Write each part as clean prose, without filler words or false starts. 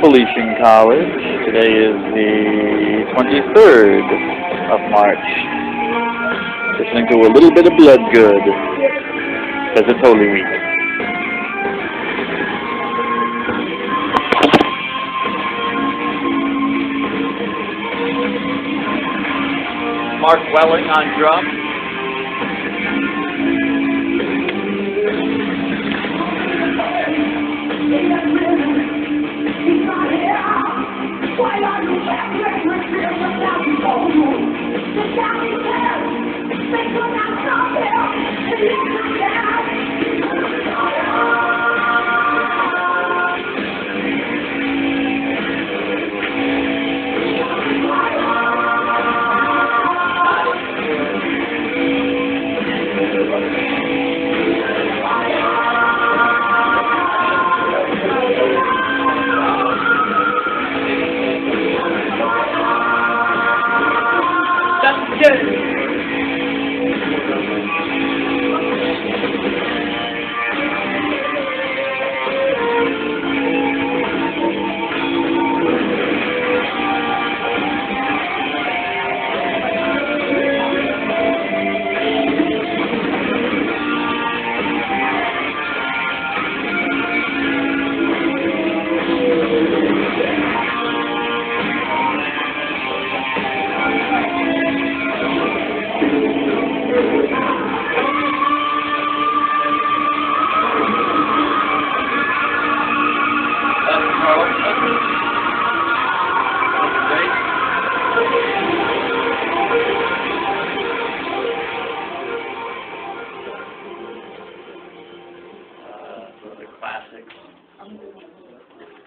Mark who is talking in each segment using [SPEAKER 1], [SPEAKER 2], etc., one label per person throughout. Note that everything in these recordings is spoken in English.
[SPEAKER 1] Felician College. Today is the 23rd of March. Listening to a little bit of Blood Good, because it's Holy Week. Mark Welling on drums.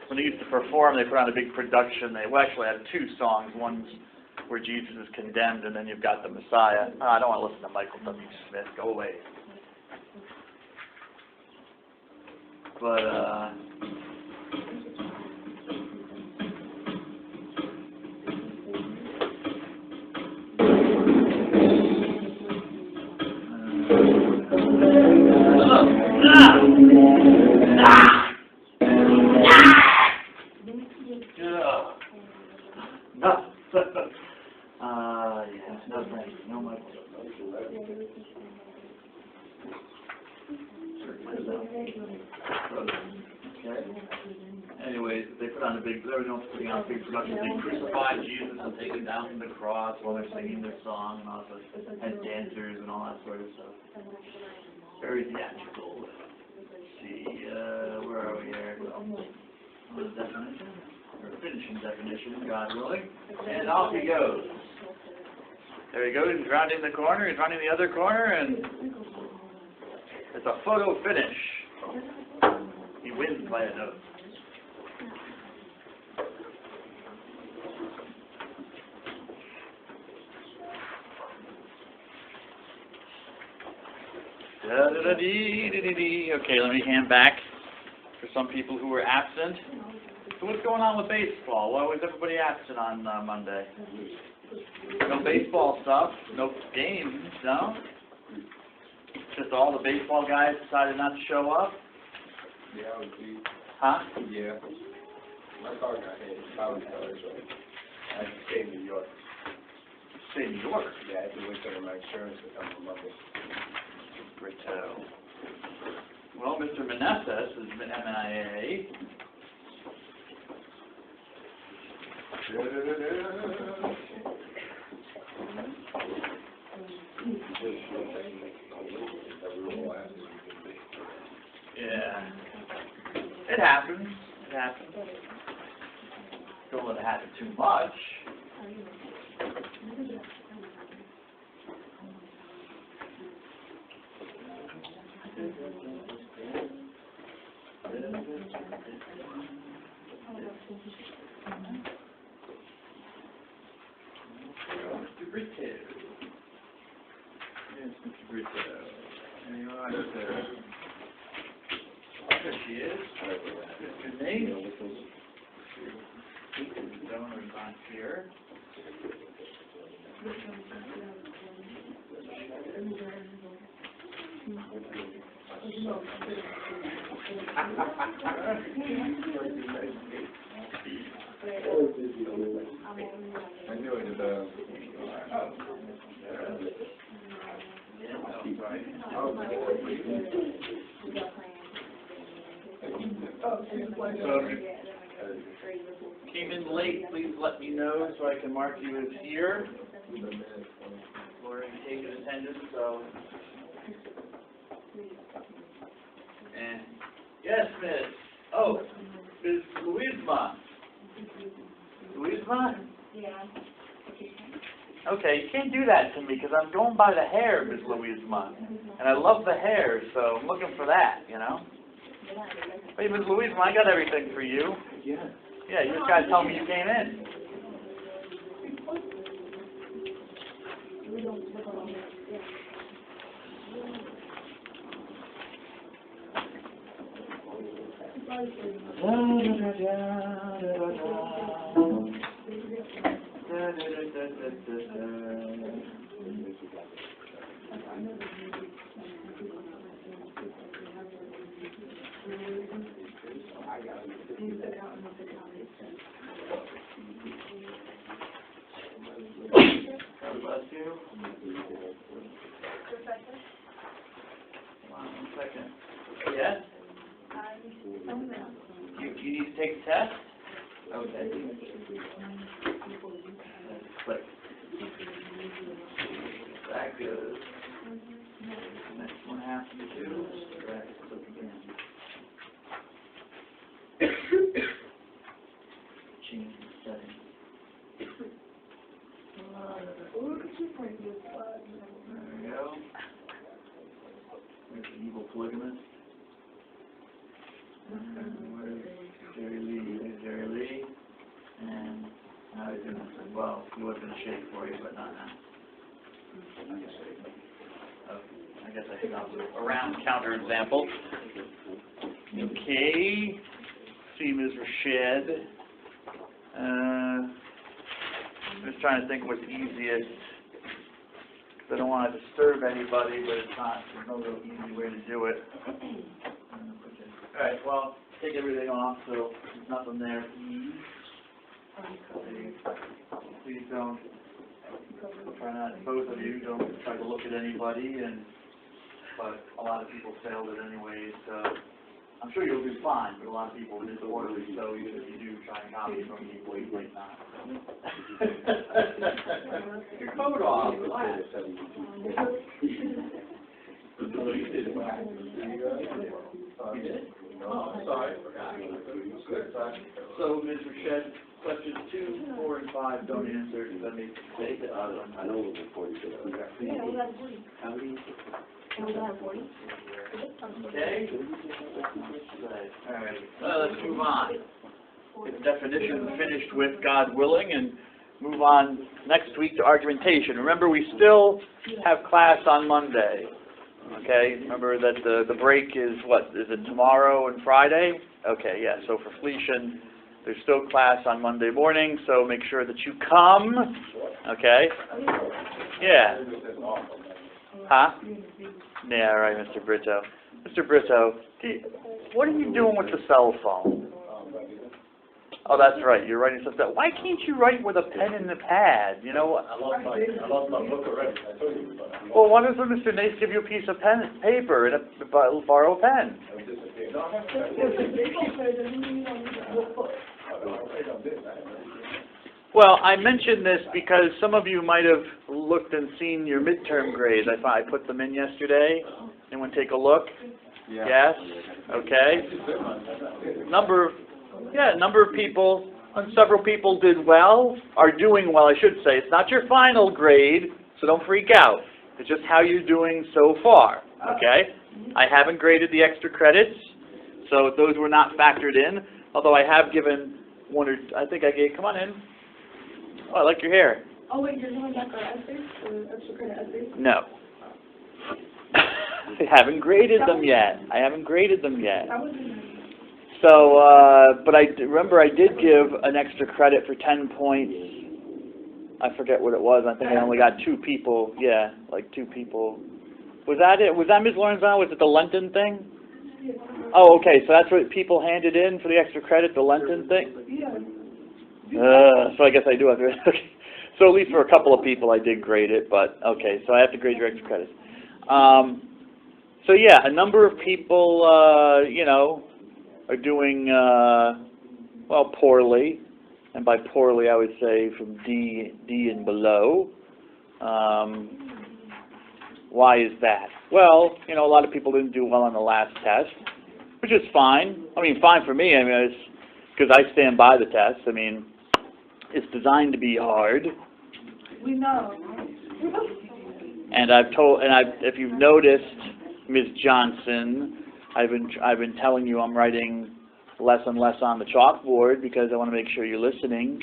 [SPEAKER 1] When they used to perform, they put on a big production. They actually had two songs. One's where Jesus is condemned, and then you've got the Messiah. Oh, I don't want to listen to Michael W. Smith. Go away. But, yeah, no thanks. No Michael. Okay. Anyways, they put on a big, they were known for putting on a big production. They crucified Jesus and take him down from the cross while they're singing their song, and also had dancers and all that sort of stuff. Very theatrical. Let's see, where are we here? The definition? Or finishing definition, God willing. And off he goes. There he goes, he's rounding the corner, he's rounding the other corner, and it's a photo finish. He wins by a note. Okay, let me hand back for some people who were absent. So what's going on with baseball? Why was everybody absent on Monday? No baseball stuff, no games, no? Just all the baseball guys decided not to show up?
[SPEAKER 2] Yeah, I was beat.
[SPEAKER 1] Huh?
[SPEAKER 2] Yeah. My car got hit. Power car, so I had to stay in New York.
[SPEAKER 1] Stay in New York?
[SPEAKER 2] Yeah, I had to wait till my insurance would come from Monday.
[SPEAKER 1] Brito. Well, Mr. Meneses is MIA. Yeah. It happens. It happens. Don't let it happen too much. Mr. Brito. Yes, Mr. Brito. There you are, sir. There she is. Mr. Nate. Donor's on here. So if you came in late, please let me know so I can mark you as here. We're in taking attendance, so. And, yes, Miss. Oh, Miss Louisma. Louisma?
[SPEAKER 3] Yeah.
[SPEAKER 1] Okay, you can't do that to me because I'm going by the hair, Miss Louisma. And I love the hair, so I'm looking for that, you know? Hey, Miss Louisma, I got everything for you.
[SPEAKER 2] Yeah.
[SPEAKER 1] Yeah, you just got to tell me you came in. God bless you. Hold on 1 second. Yes? You need to take a test? Okay. Click. That goes. Next one has to do. Click again. Change the setting. There we go. There's the evil polygamist. Where's Jerry Lee? There's Jerry Lee. And now he's doing this as well. He was going to shake for you, but not now. Okay. I guess I stopped with a round counter example. Okay. See Ms. Rashid. I'm just trying to think what's easiest. I don't want to disturb anybody, but it's not, there's no real easy way to do it. Alright, well, take everything off, so there's nothing there. Please don't, try not, both of you, don't try to look at anybody, but a lot of people failed it anyway, so I'm sure you'll do fine, but a lot of people are disorderly, so even if you do try and copy from people, you might not. Your coat off. You did?
[SPEAKER 2] Oh, I'm sorry.
[SPEAKER 1] So, Ms. Rashid, questions 2, 4, and 5 don't answer. Does that make sense?
[SPEAKER 2] I know it was 40.
[SPEAKER 3] Yeah, we got 40.
[SPEAKER 2] How many?
[SPEAKER 3] And we got 40.
[SPEAKER 1] Okay? All right. Let's move on. Get definition finished with, God willing, and move on next week to argumentation. Remember, we still have class on Monday. Okay? Remember that the break is, what, is it tomorrow and Friday? Okay, yeah. So for Felician, there's still class on Monday morning, so make sure that you come. Okay? Yeah. Huh? Yeah, right, Mr. Brito. Mr. Brito, what are you doing with the cell phone? Oh, that's right. You're writing stuff down. Why can't you write with a pen and a pad? You know what?
[SPEAKER 2] I lost my book already. I told you.
[SPEAKER 1] Well, why doesn't Mr. Nace give you a piece of paper and borrow a pen? Well, I mentioned this because some of you might have looked and seen your midterm grades. I put them in yesterday. Anyone take a look?
[SPEAKER 2] Yeah.
[SPEAKER 1] Yes? Okay. Number of people, several people did well, are doing well, I should say. It's not your final grade, so don't freak out. It's just how you're doing so far, okay? I haven't graded the extra credits, so those were not factored in, although I have given one or, I think I gave, come on in. Oh, I like your hair.
[SPEAKER 3] Oh, wait, you're going back to essays? Extra credit essays?
[SPEAKER 1] No. I haven't graded them yet.
[SPEAKER 3] That was
[SPEAKER 1] So, but remember I did give an extra credit for 10 points. I forget what it was. I think I only got 2 people. Yeah, like 2 people. Was that it? Was that Ms. Lorenzon? Was it the Lenten thing? Oh, okay. So that's what people handed in for the extra credit, the Lenten thing? So I guess I do have to. Okay. So at least for a couple of people I did grade it, but okay. So I have to grade your extra credits. So yeah, a number of people,
[SPEAKER 3] Mm-hmm.
[SPEAKER 4] are doing, well, poorly. And by poorly, I would say from D and below. Why is that? Well, you know, a lot of people didn't do well on the last test, which is fine. I mean, fine for me. I mean, it's because I stand by the test. I mean, it's designed to be hard.
[SPEAKER 3] We know.
[SPEAKER 4] And if you've noticed, Ms. Johnson, I've been telling you I'm writing less and less on the chalkboard because I want to make sure you're listening.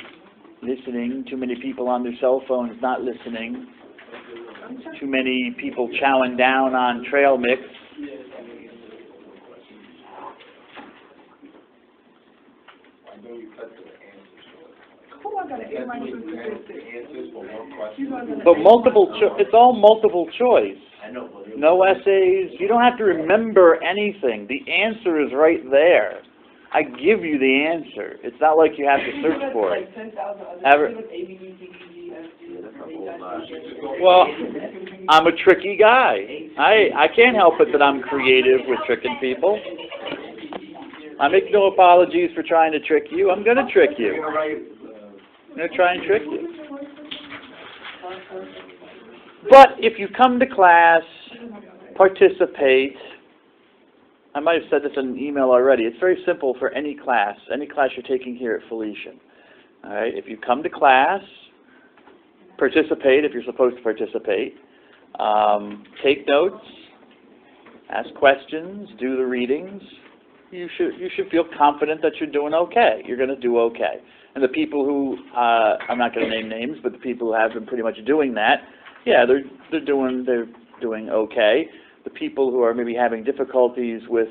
[SPEAKER 4] Too many people on their cell phones not listening. Too many people chowing down on trail mix.
[SPEAKER 3] Who I got an A minus in statistics?
[SPEAKER 4] But it's all multiple choice.
[SPEAKER 1] I know, but
[SPEAKER 4] No essays. You don't have to remember anything. The answer is right there. I give you the answer. It's not like you have to search for it. Well, I'm a tricky guy. I can't help it that I'm creative with tricking people. I make no apologies for trying to trick you. I'm going to trick you. I'm going to try and trick you. But if you come to class, participate. I might have said this in an email already. It's very simple for any class you're taking here at Felician. All right? If you come to class, participate if you're supposed to participate. Take notes, ask questions, do the readings. You should feel confident that you're doing okay. You're going to do okay. And the people who I'm not going to name names, but the people who have been pretty much doing that, yeah, they're doing okay. The people who are maybe having difficulties with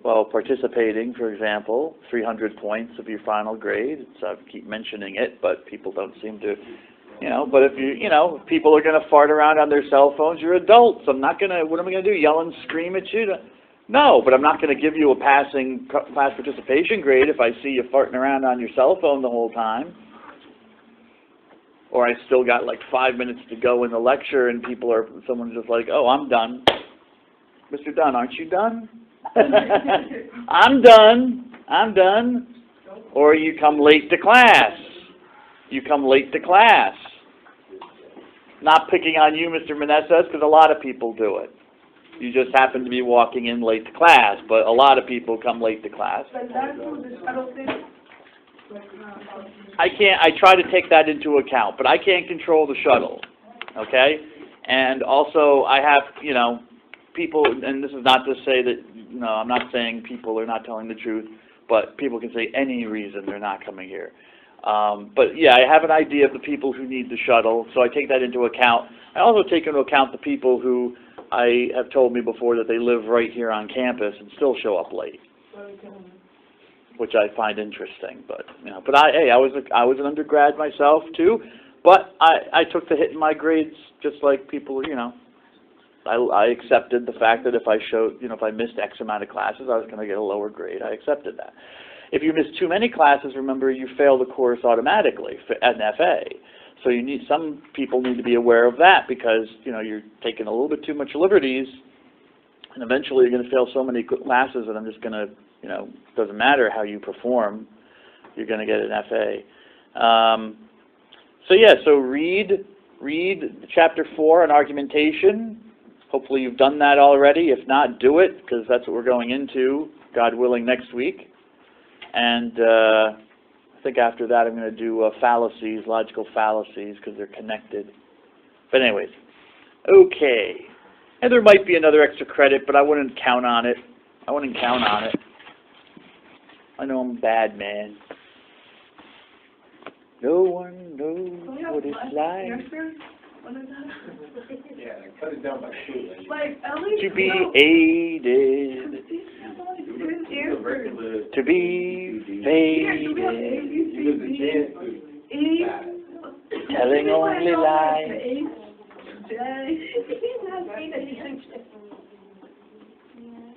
[SPEAKER 4] participating, for example, 300 points of your final grade. So I keep mentioning it, but people don't seem to. But if people are going to fart around on their cell phones, you're adults. What am I going to do, yell and scream at you? No, but I'm not going to give you a passing class participation grade if I see you farting around on your cell phone the whole time. Or I still got like 5 minutes to go in the lecture and someone's just like, oh, I'm done. Mr. Dunn, aren't you done? I'm done. Or you come late to class. Not picking on you, Mr. Meneses, because a lot of people do it. You just happen to be walking in late to class, but a lot of people come late to class. I try to take that into account, but I can't control the shuttle, okay? And also, I have, people, and this is not to say that, I'm not saying people are not telling the truth, but people can say any reason they're not coming here. But yeah, I have an idea of the people who need the shuttle, so I take that into account. I also take into account the people who I have told me before that they live right here on campus and still show up late, which I find interesting. But I was an undergrad myself too, but I took the hit in my grades just like people. I accepted the fact that if I missed X amount of classes, I was going to get a lower grade. I accepted that. If you miss too many classes, remember you fail the course automatically at an FA. So some people need to be aware of that because you're taking a little bit too much liberties, and eventually you're going to fail so many classes that I'm just going to doesn't matter how you perform, you're going to get an FA. So read chapter 4 on argumentation. Hopefully you've done that already. If not, do it because that's what we're going into, God willing, next week. And I think after that I'm going to do fallacies, logical fallacies, because they're connected. But anyways, okay. And there might be another extra credit, but I wouldn't count on it. I know I'm a bad man. No one knows what it's like
[SPEAKER 2] Yeah, cut it down by 2.
[SPEAKER 4] to be aided, to be faded, telling only lies.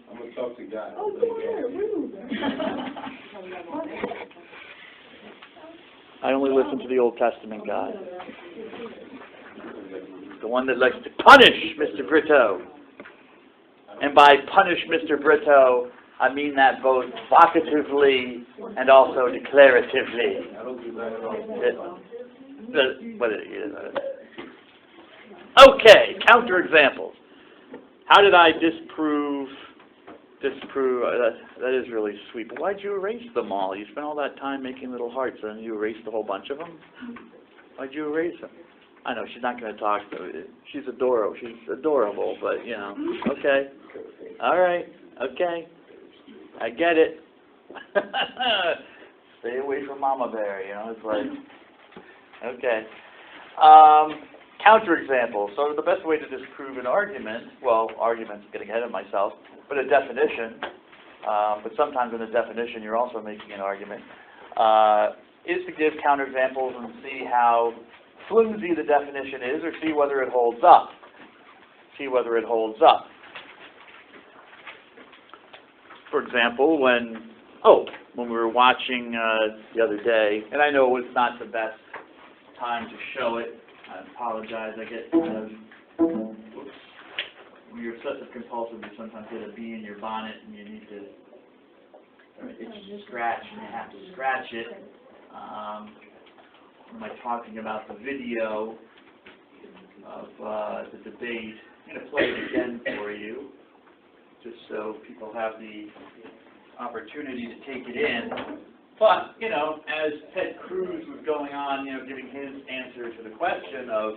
[SPEAKER 2] I'm going to talk to God.
[SPEAKER 4] I only listen to the Old Testament God. The one that likes to punish Mr. Brito. And by punish Mr. Brito, I mean that both vocatively and also declaratively.
[SPEAKER 2] I don't do that at all.
[SPEAKER 4] Okay, counterexamples. How did I disprove, that is really sweet, but why'd you erase them all? You spent all that time making little hearts, and you erased a whole bunch of them? Why'd you erase them? I know, she's not going to talk, she's adorable, but, you know, okay. All right, okay. I get it. Stay away from Mama Bear, you know, it's like, okay. Counterexample. So the best way to disprove an argument, well, argument's getting ahead of myself, but a definition, but sometimes in a definition you're also making an argument, is to give counterexamples and see how flimsy the definition is, or see whether it holds up. See whether it holds up. For example, when we were watching the other day, and I know it's not the best time to show it. I apologize. I get when you're obsessive compulsive, you sometimes get a bee in your bonnet, and you need to scratch, and you have to scratch it. Am I talking about the video of the debate? I'm going to play it again for you, just so people have the opportunity to take it in. But, you know, as Ted Cruz was going on, you know, giving his answer to the question of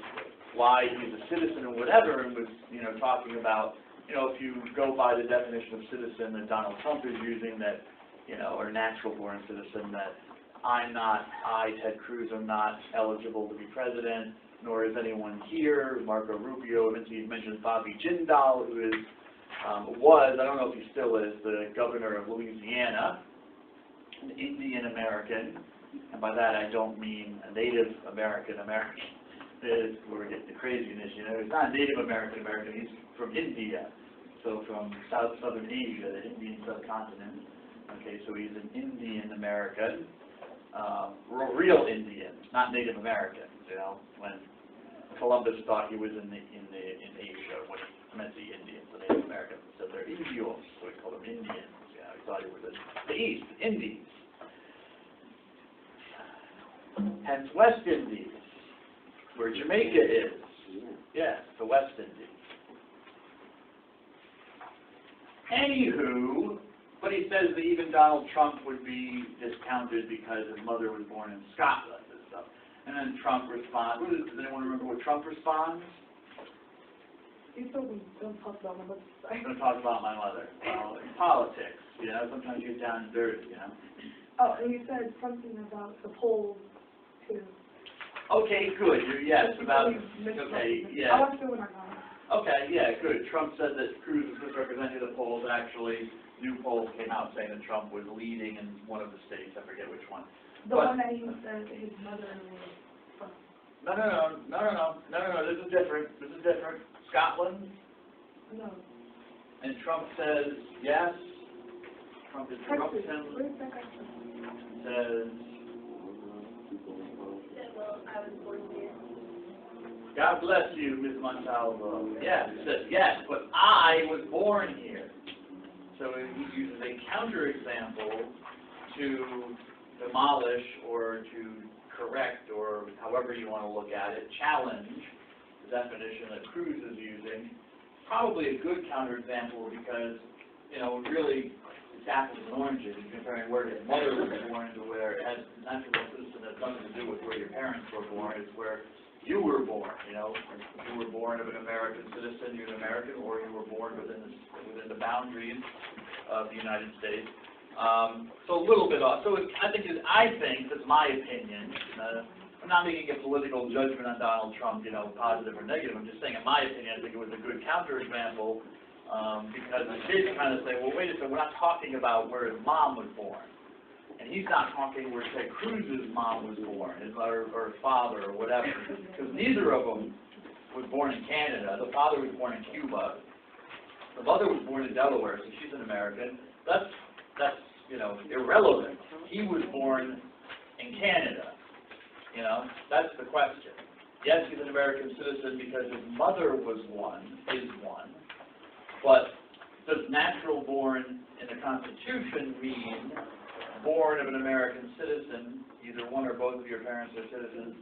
[SPEAKER 4] why he's a citizen or whatever, and was, you know, talking about, you know, if you go by the definition of citizen that Donald Trump is using, that, you know, or natural-born citizen, that Ted Cruz, am not eligible to be president, nor is anyone here. Marco Rubio, he mentions Bobby Jindal, who is, I don't know if he still is, the governor of Louisiana, an Indian American, and by that I don't mean a Native American. Is where we get the craziness, you know. He's not a Native American, he's from India, so from southern Asia, the Indian subcontinent. Okay, so he's an Indian American, real Indian, not Native Americans, you know, when Columbus thought he was in Asia, when he meant the Indians, the Native Americans, so they're Indios, so we call them Indians. He thought he was in the East, Indies. Hence West Indies, where Jamaica is. Yes, the West Indies. Anywho, but he says that even Donald Trump would be discounted because his mother was born in Scotland and stuff. And then Trump responds. Does anyone remember what Trump responds?
[SPEAKER 3] He said we don't talk about my mother.
[SPEAKER 4] Don't talk about my mother. Well, in politics, you know, sometimes you get down and dirty, you know.
[SPEAKER 3] Oh, and you said something about the polls, too.
[SPEAKER 4] Okay, good. Yes, about, okay, yeah.
[SPEAKER 3] I watched it when I got it.
[SPEAKER 4] Okay, yeah, good. Trump said that Cruz was misrepresenting the polls. Actually, new polls came out saying that Trump was leading in one of the states. I forget which one.
[SPEAKER 3] The one that he said his mother was from.
[SPEAKER 4] No. This is different. Scotland.
[SPEAKER 3] No.
[SPEAKER 4] And Trump says yes. Trump interrupts him.
[SPEAKER 3] Where's that guy from?
[SPEAKER 4] Says, God bless you, Ms. Montalvo. Yes, he says yes, but I was born here. So he uses a counterexample to demolish or to correct, or however you want to look at it, challenge the definition that Cruz is using. Probably a good counterexample because, you know, really it's apples and oranges. You're comparing where his mother was born to where it has natural citizen has nothing to do with where your parents were born. It's where you were born. You know, if you were born of an American citizen, you're an American, or you were born within the boundaries of the United States. So a little bit off. So I think that's my opinion. I'm not making a political judgment on Donald Trump, you know, positive or negative. I'm just saying, in my opinion, I think it was a good counterexample because it did kind of say, well, wait a second, we're not talking about where his mom was born. And he's not talking where, say, Cruz's mom was born, or his father, or whatever. Because neither of them was born in Canada. The father was born in Cuba. The mother was born in Delaware, so she's an American. That's you know, irrelevant. He was born in Canada. You know, that's the question. Yes, he's an American citizen because his mother is one, but
[SPEAKER 1] does natural born in the Constitution mean born of an American citizen, either one or both of your parents are citizens,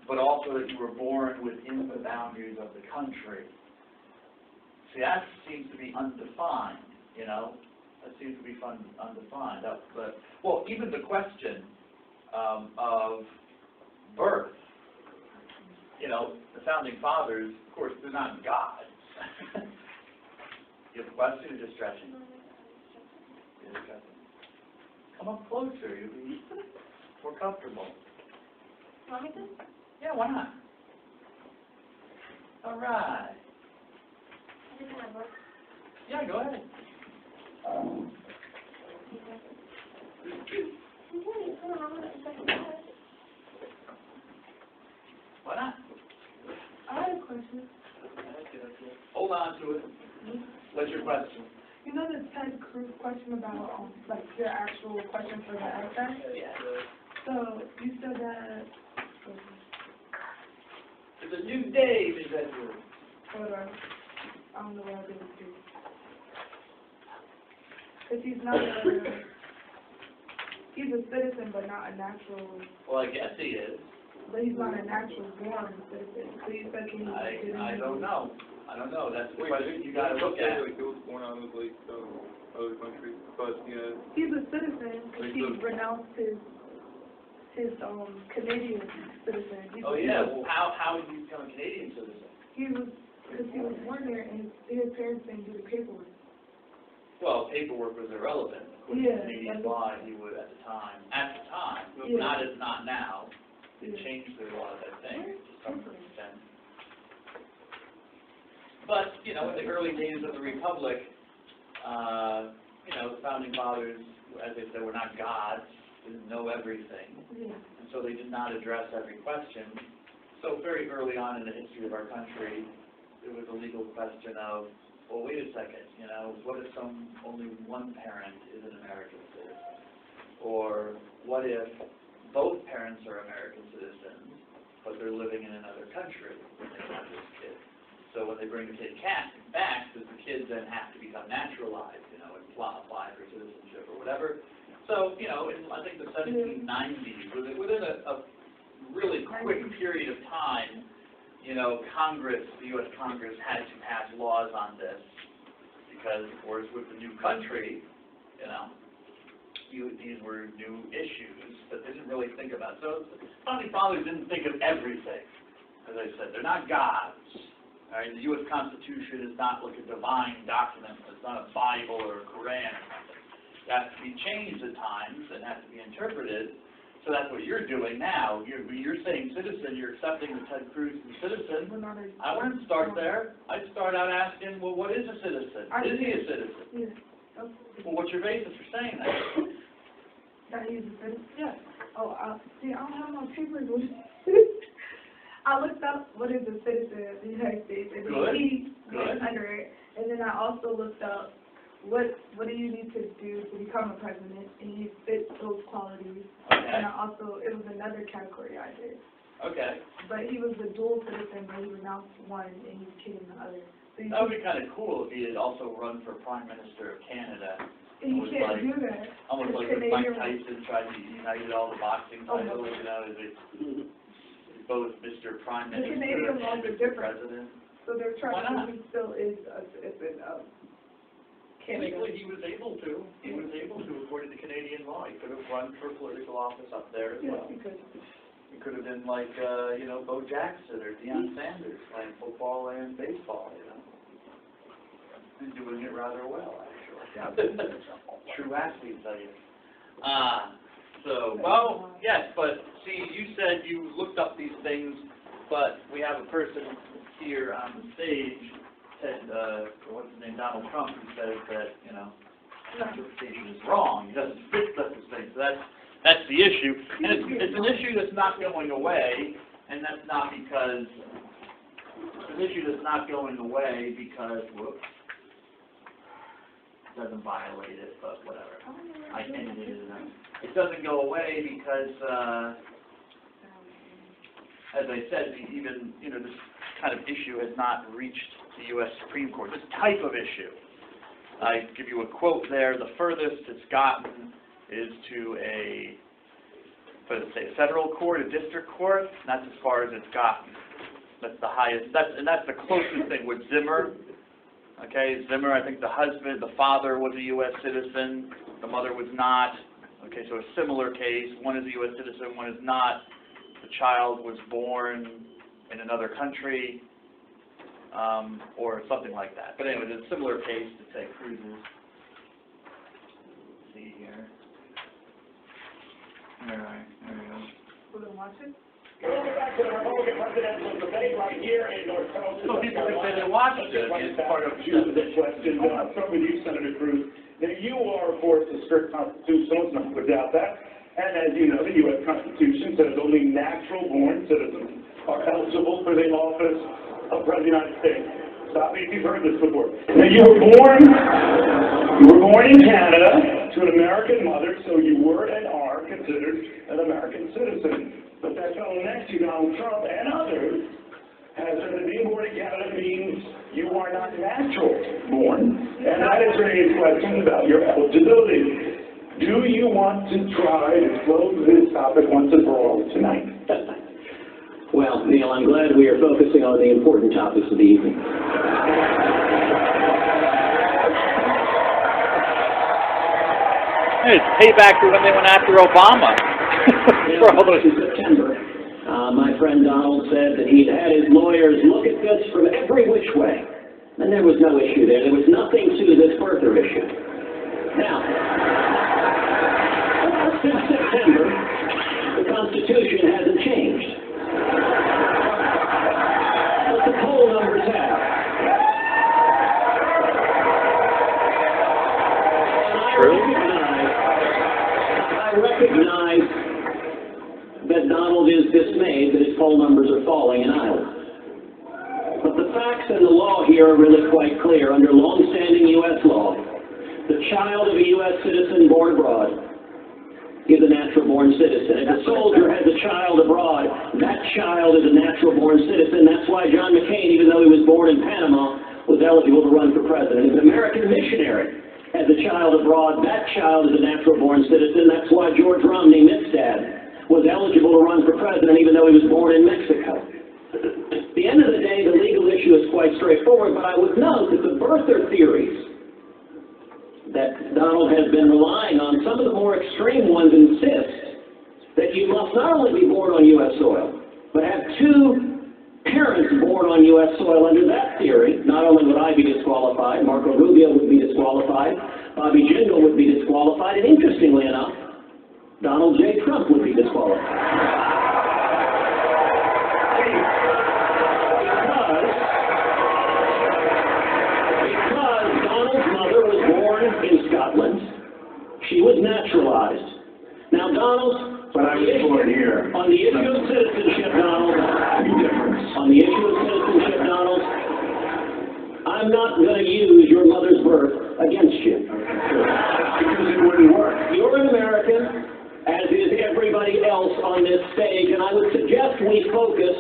[SPEAKER 1] but also that you were born within the boundaries of the country? See, that seems to be undefined, you know? That seems to be undefined. Well, even the question of birth, you know, the founding fathers, of course, they're not gods. You have a question or just stretching? You're just stretching. Come up closer, you'll be more comfortable.
[SPEAKER 3] Want me to?
[SPEAKER 1] Yeah, why not? All right. Yeah, go ahead. Why not?
[SPEAKER 3] I have a question.
[SPEAKER 1] Hold on to it. What's your question?
[SPEAKER 3] You know the Ted Cruz question about, like, your actual question for the essay?
[SPEAKER 1] Yeah.
[SPEAKER 3] So, you said that,
[SPEAKER 1] It's a new day, Ms. Edwards.
[SPEAKER 3] hold on, I don't know what I did with you. Because he's a citizen, but not a natural,
[SPEAKER 1] Well, I guess he is.
[SPEAKER 3] but he's not a natural born citizen. So you said, can he?
[SPEAKER 1] I don't know. I don't know. That's the
[SPEAKER 2] Wait,
[SPEAKER 1] question you gotta look at.
[SPEAKER 2] Like, he was born out of, like, other countries, but, yeah.
[SPEAKER 3] He's a citizen, because he renounced his Canadian citizen.
[SPEAKER 1] Oh, yeah. Well, how did you become a Canadian citizen?
[SPEAKER 3] Because he was born there, and his parents didn't do the paperwork.
[SPEAKER 1] Well, paperwork was irrelevant. According to Canadian law, he would at the time, not now. It changed the laws, I think, to some extent. But, you know, in the early days of the Republic, you know, the founding fathers, as they said, were not gods, didn't know everything. And so they did not address every question. So very early on in the history of our country, there was a legal question of, well, wait a second, you know, what if only one parent is an American citizen? Or what if both parents are American citizens, but they're living in another country when they have this kid? So when they bring the kid back, does the kid then have to become naturalized, you know, and apply for citizenship or whatever? So, you know, in, I think the 1790s, within a really quick period of time, you know, the U.S. Congress had to pass laws on this because, of course, with the new country, you know, these were new issues that they didn't really think about. So the founding fathers didn't think of everything. As I said, they're not gods. All right? The U.S. Constitution is not like a divine document. It's not a Bible or a Quran or something. It has to be changed at times and has to be interpreted. So that's what you're doing now. You're saying citizen, you're accepting the Ted Cruz as a citizen. I wouldn't start there. I'd start out asking, well, what is a citizen? Is he a citizen?
[SPEAKER 3] Yeah.
[SPEAKER 1] Well, what's your basis for saying that?
[SPEAKER 3] That he's a citizen?
[SPEAKER 1] Yeah.
[SPEAKER 3] Oh, see, I don't have no papers with I looked up what is a citizen of the United States, and
[SPEAKER 1] Good.
[SPEAKER 3] he
[SPEAKER 1] Good.
[SPEAKER 3] went under it. And then I also looked up what do you need to do to become a president, and he fit those qualities.
[SPEAKER 1] Okay.
[SPEAKER 3] And I also, it was another category I did.
[SPEAKER 1] Okay.
[SPEAKER 3] But he was a dual citizen, but he renounced one and he was keeping the other. So
[SPEAKER 1] That would be kind of cool if he had also run for Prime Minister of Canada.
[SPEAKER 3] he can't do that.
[SPEAKER 1] Almost like when Mike Tyson tried to unite all the boxing titles, you know, is it both Mr. Prime Minister
[SPEAKER 3] Canadian
[SPEAKER 1] and
[SPEAKER 3] laws are
[SPEAKER 1] Mr.
[SPEAKER 3] different.
[SPEAKER 1] President?
[SPEAKER 3] So they're
[SPEAKER 1] Why
[SPEAKER 3] trying
[SPEAKER 1] not?
[SPEAKER 3] to, he still is a citizen of Canada.
[SPEAKER 1] Technically, he was able to. He was able to, according to Canadian law. He could have run for political office up there as well.
[SPEAKER 3] because
[SPEAKER 1] He could have been like, you know, Bo Jackson or Deion Sanders playing football and baseball, you know. And doing it rather well, actually. True athlete, I tell you. Well, yes, but see, you said you looked up these things, but we have a person here on the stage, Ted, what's his name, Donald Trump, who says that, you know, interpretation is wrong. He doesn't fit those things. So that's the issue. And it's an issue that's not going away, and that's not because, it's an issue that's not going away because, whoops, it doesn't violate it, but whatever. I ended it. It doesn't go away because, as I said, even, you know, this kind of issue has not reached the U.S. Supreme Court, this type of issue.
[SPEAKER 4] I give you a quote there. The furthest it's gotten is to a federal court, a district court. That's as far as it's gotten. That's the highest. And that's the closest thing with Zimmer. Okay, Zimmer. I think the father was a U.S. citizen. The mother was not. Okay, so a similar case. One is a U.S. citizen. One is not. The child was born in another country, or something like that. But anyway, it's a similar case to say Cruz's. Let's see here. All right, there we go.
[SPEAKER 3] Will they watch it?
[SPEAKER 5] Back to the Republican presidential debate right here in North Carolina.
[SPEAKER 4] So people can say they watched it. It's part of
[SPEAKER 5] the question. I'll start with you, Senator Cruz. Now, you are, of course, a strict constitutionalist, no one doubt that. And as you know, the U.S. Constitution says only natural-born citizens are eligible for the office of President of the United States. Stop me if you've heard this before. Now, you were born in Canada to an American mother, so you were and are considered an American citizen. But that fellow next to you, Donald Trump, and others, has said that being born in Canada means you are not natural born. And that has raised questions about your eligibility. Do you want to try to close this topic once and for all tonight?
[SPEAKER 6] Well, Neil, I'm glad we are focusing on the important topics of the evening.
[SPEAKER 4] Hey, it's payback for when they went after Obama. For all those.
[SPEAKER 6] In September, my friend Donald said that he'd had his lawyers look at this from every which way. And there was no issue there. There was nothing to this birther issue. Now, since September, the Constitution hasn't changed. But the poll numbers have. I recognize that Donald is dismayed that his poll numbers are falling in Iowa. But the facts and the law here are really quite clear. Under long-standing U.S. law, the child of a U.S. citizen born abroad is a natural-born citizen. If a soldier has a child abroad, that child is a natural-born citizen. That's why John McCain, even though he was born in Panama, was eligible to run for president. If an American missionary has a child abroad, that child is a natural-born citizen. That's why George Romney, Mitt's dad, was eligible to run for president, even though he was born in Mexico. At the end of the day, the legal issue is quite straightforward, but I would note that the birther theories that Donald has been relying on, some of the more extreme ones insist that you must not only be born on U.S. soil, but have two parents born on U.S. soil. Under that theory, not only would I be disqualified, Marco Rubio would be disqualified, Bobby Jindal would be disqualified, and interestingly enough, Donald J. Trump would be disqualified. Because Donald's mother was born in Scotland, she was naturalized. Now, Donald,
[SPEAKER 5] But I was born here.
[SPEAKER 6] on the issue of citizenship, Donald, on the issue of citizenship, Donald, I'm not going to use your mother's birth against you.
[SPEAKER 5] Because it wouldn't work.
[SPEAKER 6] You're an American, as is everybody else on this stage, and I would suggest we focus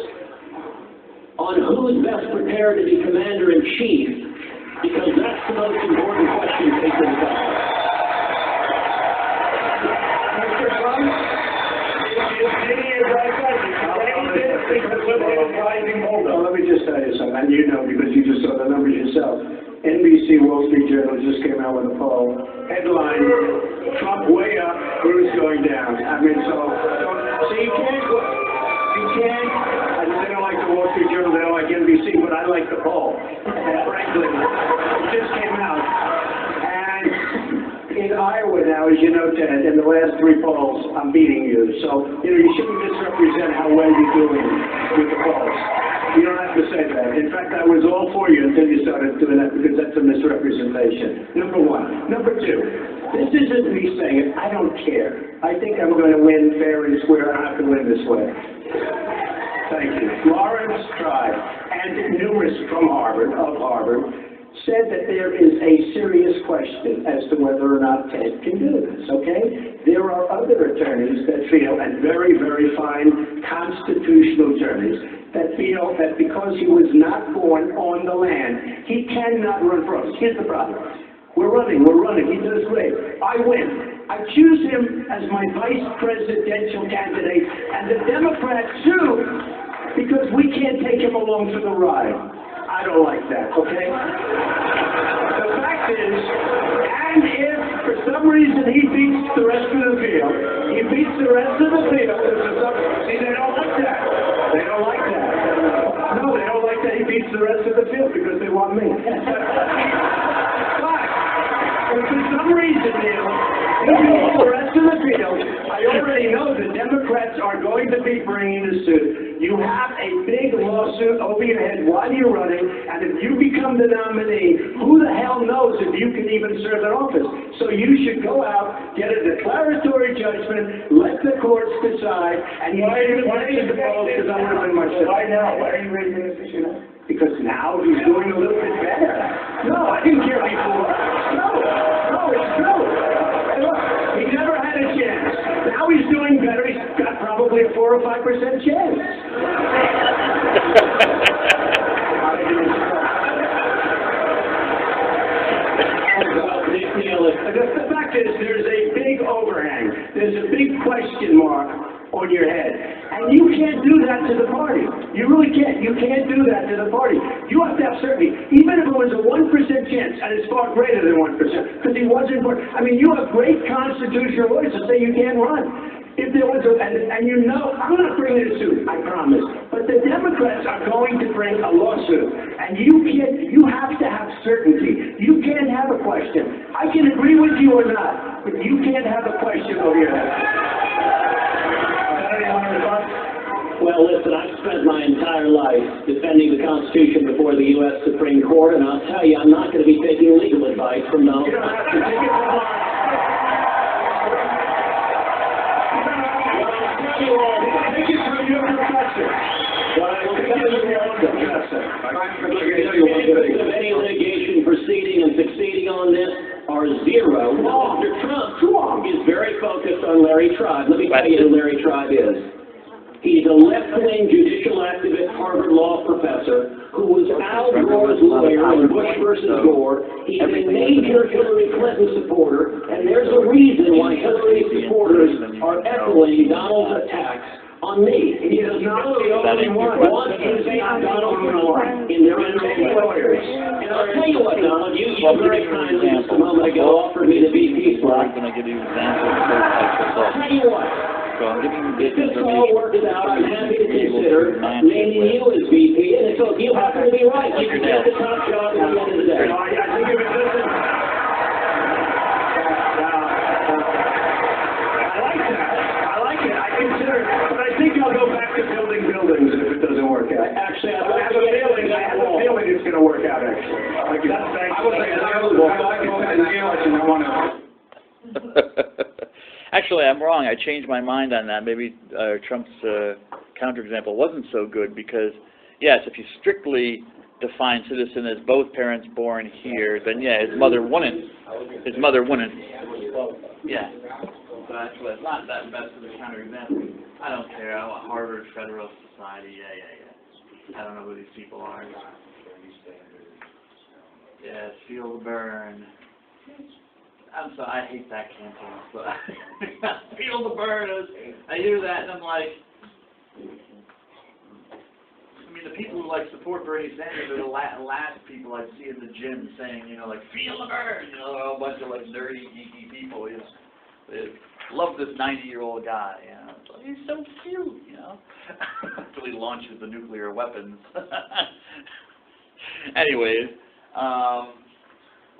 [SPEAKER 6] on who's best prepared to be commander-in-chief, because that's the most important question facing the country. Mr. Trump?
[SPEAKER 5] Let me just tell you something, and you know because you just saw the numbers yourself. NBC Wall Street Journal just came out with a poll. Headline, Trump way up, Cruz going down. I mean, so you can't, they don't like the Wall Street Journal, they don't like NBC, but I like the poll. And frankly, it just came out. And in Iowa now, as you know, Ted, in the last three polls, I'm beating you. So, you shouldn't misrepresent how well you're doing with the polls. You don't have to say that. In fact, I was all for you until you started doing that because that's a misrepresentation. Number one. Number two, this isn't me saying it. I don't care. I think I'm going to win fair and square. I don't have to win this way. Thank you. Lawrence Tribe and numerous from Harvard, said that there is a serious question as to whether or not Ted can do this, okay? There are other attorneys that feel, and very, very fine constitutional attorneys, that feel that because he was not born on the land, he cannot run for office. Here's the problem. We're running. He does great. I win. I choose him as my vice presidential candidate, and the Democrats too, because we can't take him along for the ride. I don't like that, okay? The fact is, and if for some reason he beats the rest of the field, see, they don't like that. They don't like that. No, they don't like that he beats the rest of the field because they want me. But if for some reason, Neil, he beats the rest of the field, I already know the Democrats are going to be bringing the suit. You have a big lawsuit over your head while you're running, and if you become the nominee, who the hell knows if you can even serve that office? So you should go out, get a declaratory judgment, let the courts decide, and you should answer the polls because I would have been myself.
[SPEAKER 2] Why now? Why are you raising this issue now?
[SPEAKER 5] Because now he's doing a little bit better. No, I didn't care before. No, it's true. Hey, look, he never had a chance. Now he's doing better. He's got probably a 4 or 5% chance. The fact is, there's a big overhang. There's a big question mark on your head. And you can't do that to the party. You really can't. You can't do that to the party. You have to have certainty. Even if it was a 1% chance, and it's far greater than 1%, because he wasn't born. I mean, you have great constitutional lawyers to say you can't run. If there was and you know, I'm not bringing a suit, I promise. But the Democrats are going to bring a lawsuit. And you have to have certainty. You can't have a question. I can agree with you or not, but you can't have a question over your head.
[SPEAKER 6] Well, listen, I've spent my entire life defending the Constitution before the U.S. Supreme Court, and I'll tell you, I'm not going to be taking legal advice from Donald Trump.
[SPEAKER 5] You don't have to take it from take it from your professor.
[SPEAKER 6] Well, I will tell you the chances of any litigation proceeding and succeeding on this are zero. Mr. Trump is very focused on Larry Tribe. Let me tell you who Larry Tribe is. He's a left-wing judicial activist Harvard law professor who was Al Gore's lawyer in Bush versus Gore. He's a major Hillary Clinton supporter, and there's a reason why Hillary supporters are echoing Donald's attacks on me. He does not only want to say Donald Trump in their many lawyers. And I'll tell you what, Donald, you very kindly just a moment ago offered me the VP slot.
[SPEAKER 4] I'm going to give you examples of
[SPEAKER 6] I'll tell you what.
[SPEAKER 4] So I'm giving you
[SPEAKER 6] If this all works out, I'm happy to consider naming you as VP, and so if you happen to be right, you can get the top job at the end of the day.
[SPEAKER 5] I think if it doesn't... I like it. I consider it. But I think I'll go back to building buildings if it doesn't work out. Actually, I have a feeling it's going to work out, actually.
[SPEAKER 4] Actually, I'm wrong. I changed my mind on that. Maybe Trump's counterexample wasn't so good because, yes, if you strictly define citizen as both parents born here, then yeah, his mother wouldn't. Yeah.
[SPEAKER 1] But actually, it's not that best of a counterexample. I don't care. I want Harvard Federalist Society. Yeah. I don't know who these people are. Yeah, feel the burn. I'm sorry, I hate that campaign. So feel the burn. I hear that and I'm like, I mean, the people who like support Bernie Sanders are the last people I see in the gym saying, you know, like feel the burn. You know, a bunch of like nerdy, geeky people. They love this 90-year-old guy. You know, he's so cute. You know, until he launches the nuclear weapons. Anyways.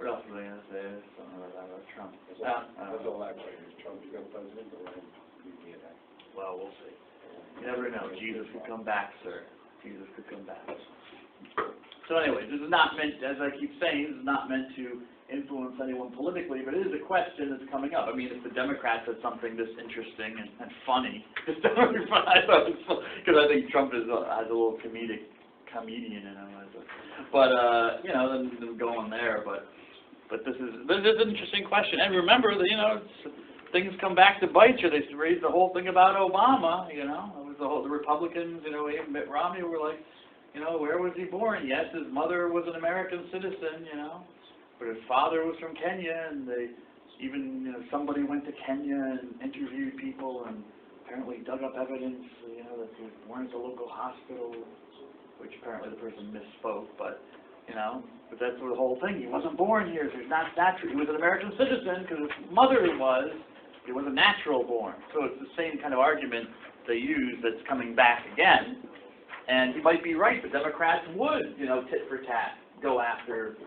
[SPEAKER 1] What else was I going to say? Something about Trump.
[SPEAKER 2] That's all I say. Trump become president,
[SPEAKER 1] Well, we'll see. You never know. Jesus could come back, sir. Jesus could come back. So anyway, this is not meant, as I keep saying, this is not meant to influence anyone politically, but it is a question that's coming up. I mean, if the Democrats said something this interesting and funny, because I think Trump has a little comedian in him. But, you know, then go on there, but this is an interesting question. And remember that, you know, things come back to bite you. They raised the whole thing about Obama, you know. It was the Republicans, you know, even Mitt Romney were like, you know, where was he born? Yes, his mother was an American citizen, you know.
[SPEAKER 4] but his father was from Kenya, and somebody went to Kenya and interviewed people, and apparently dug up evidence, that there weren't a local hospital, which apparently the person misspoke, but that's the whole thing. He wasn't born here, so he's not natural. He was an American citizen because his mother was. He was a natural born. So it's the same kind of argument they use that's coming back again. And he might be right. The Democrats would, tit for tat, go after.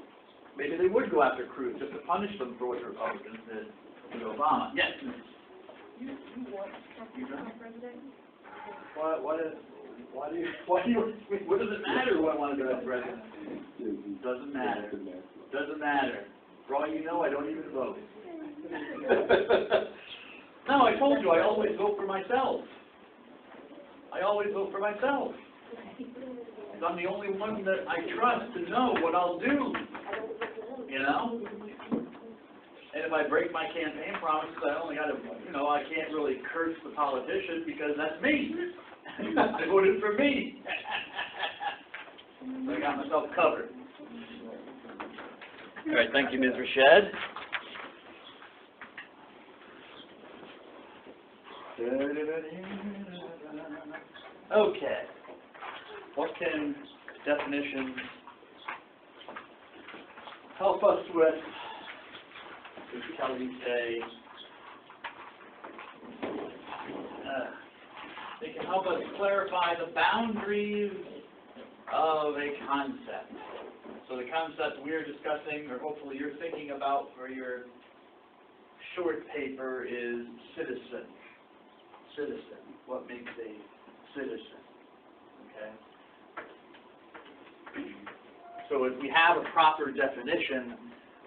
[SPEAKER 4] Maybe they would go after Cruz just to punish them for what the Republicans did to Obama. Yes.
[SPEAKER 3] You want Trump to become president?
[SPEAKER 4] What does it matter who I want to be president? Doesn't matter. Doesn't matter. For all you know, I don't even vote. No, I told you, I always vote for myself. I always vote for myself. I'm the only one that I trust to know what I'll do. And if I break my campaign promises, I only got to, I can't really curse the politician because that's me. I voted for me. So I got myself covered. All right, thank you, Ms. Rashed. Okay. What can definitions help us with? Kelly say they can help us clarify the boundaries of a concept. So the concept we're discussing, or hopefully you're thinking about for your short paper, is citizen. Citizen. What makes a citizen? Okay. So if we have a proper definition,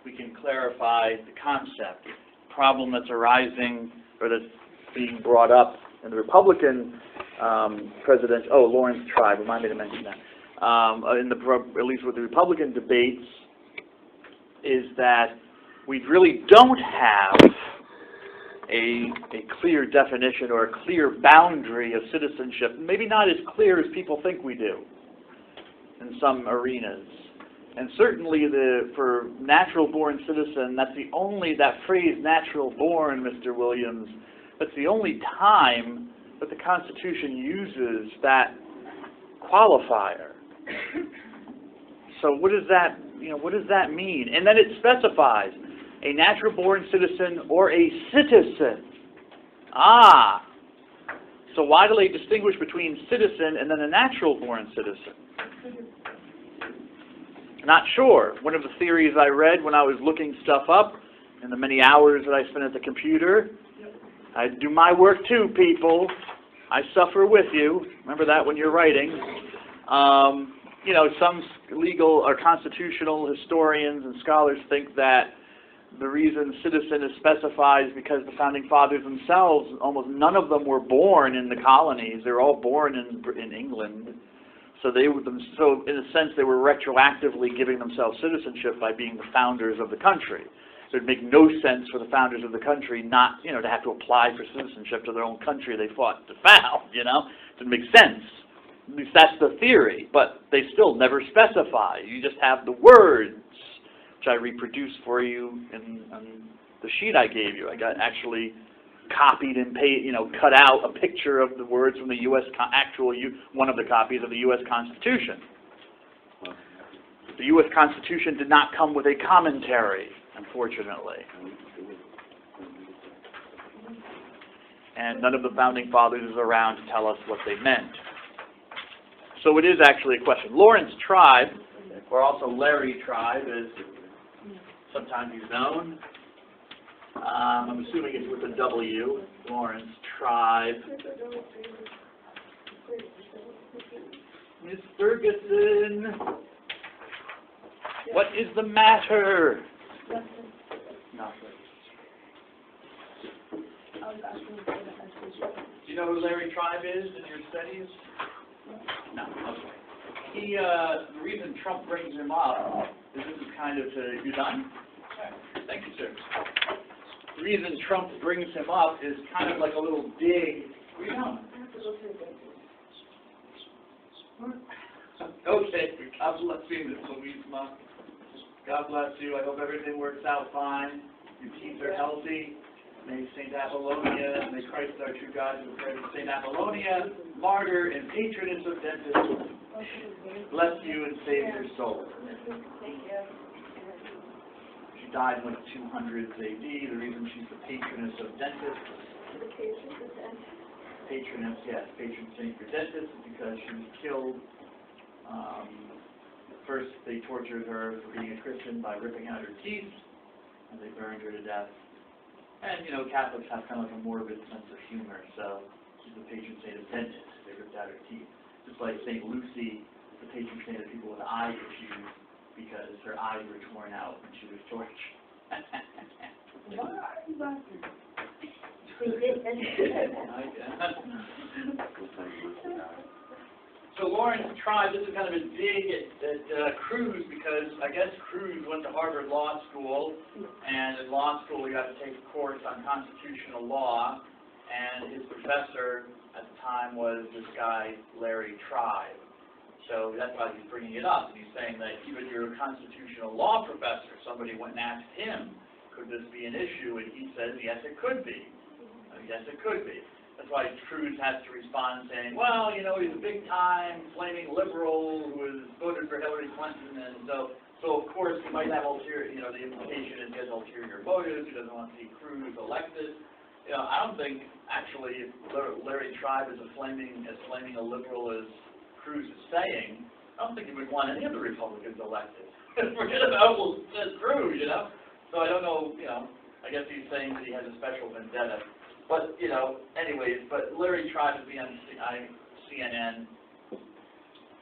[SPEAKER 4] we can clarify the concept. The problem that's arising, or that's being brought up in the Republican Lawrence Tribe, remind me to mention that. At least with the Republican debates, is that we really don't have a clear definition or a clear boundary of citizenship. Maybe not as clear as people think we do in some arenas. And certainly for natural-born citizen, that phrase natural-born, Mr. Williams, that's the only time that the Constitution uses that qualifier. So what does that mean? And then it specifies a natural-born citizen or a citizen. So why do they distinguish between citizen and then a natural-born citizen? Not sure. One of the theories I read when I was looking stuff up, in the many hours that I spent at the computer, I do my work too, people. I suffer with you. Remember that when you're writing. Some legal or constitutional historians and scholars think that the reason citizen is specified is because the founding fathers themselves, almost none of them were born in the colonies. They were all born in England. So in a sense, they were retroactively giving themselves citizenship by being the founders of the country. So it would make no sense for the founders of the country not, to have to apply for citizenship to their own country they fought to found, It doesn't make sense. At least that's the theory, but they still never specify. You just have the words, which I reproduced for you on the sheet I gave you. I got actually copied and cut out a picture of the words from the one of the copies of the U.S. Constitution. The U.S. Constitution did not come with a commentary, unfortunately. And none of the founding fathers is around to tell us what they meant. So it is actually a question. Lawrence Tribe, or also Larry Tribe, as sometimes he's known. I'm assuming it's with a W. Lawrence Tribe. Miss Ferguson, what is the matter? Nothing. Do you know who Larry Tribe is in your studies? No. Okay. The reason Trump brings him up is this is kind of you done? Okay. Thank you, sir. The reason Trump brings him up is kind of like a little dig. Where are you going? I have to go to the dentist. Okay. Let's see this.
[SPEAKER 1] God bless you. I hope everything works out fine. Your teeth are healthy. May St. Apollonia, may Christ our true God, who prays St. Apollonia, martyr and patroness of dentists, bless you and save your soul. She died in like 200s AD. The reason she's the patroness of dentists, patroness, yes, patron saint for dentists, is because she was killed. First, they tortured her for being a Christian by ripping out her teeth, and they burned her to death. And, you know, Catholics have kind of like a morbid sense of humor, so she's the patron saint of dentists. They ripped out her teeth. Just like St. Lucy, the patron saint of people with eye issues, because her eyes were torn out when she was tortured. So Lawrence tried, this is kind of a dig at Cruz, because I guess Cruz went to Harvard Law School, and in law school he got to take a course on constitutional law, and his professor at the time was this guy, Larry Tribe. So that's why he's bringing it up, and he's saying that even your constitutional law professor, somebody went and asked him, could this be an issue, and he says, yes, it could be. Yes, it could be. That's why Cruz has to respond saying, well, you know, he's a big-time flaming liberal who has voted for Hillary Clinton, and so of course he might have ulterior, you know, the implication is he has ulterior motives, he doesn't want to see Cruz elected. You know, I don't think, actually, if Larry Tribe is flaming a liberal as Cruz is saying, I don't think he would want any of the Republicans elected. Forget about Cruz, you know? So I don't know, you know, I guess he's saying that he has a special vendetta. But, you know, anyways, but Larry tried to be on CNN.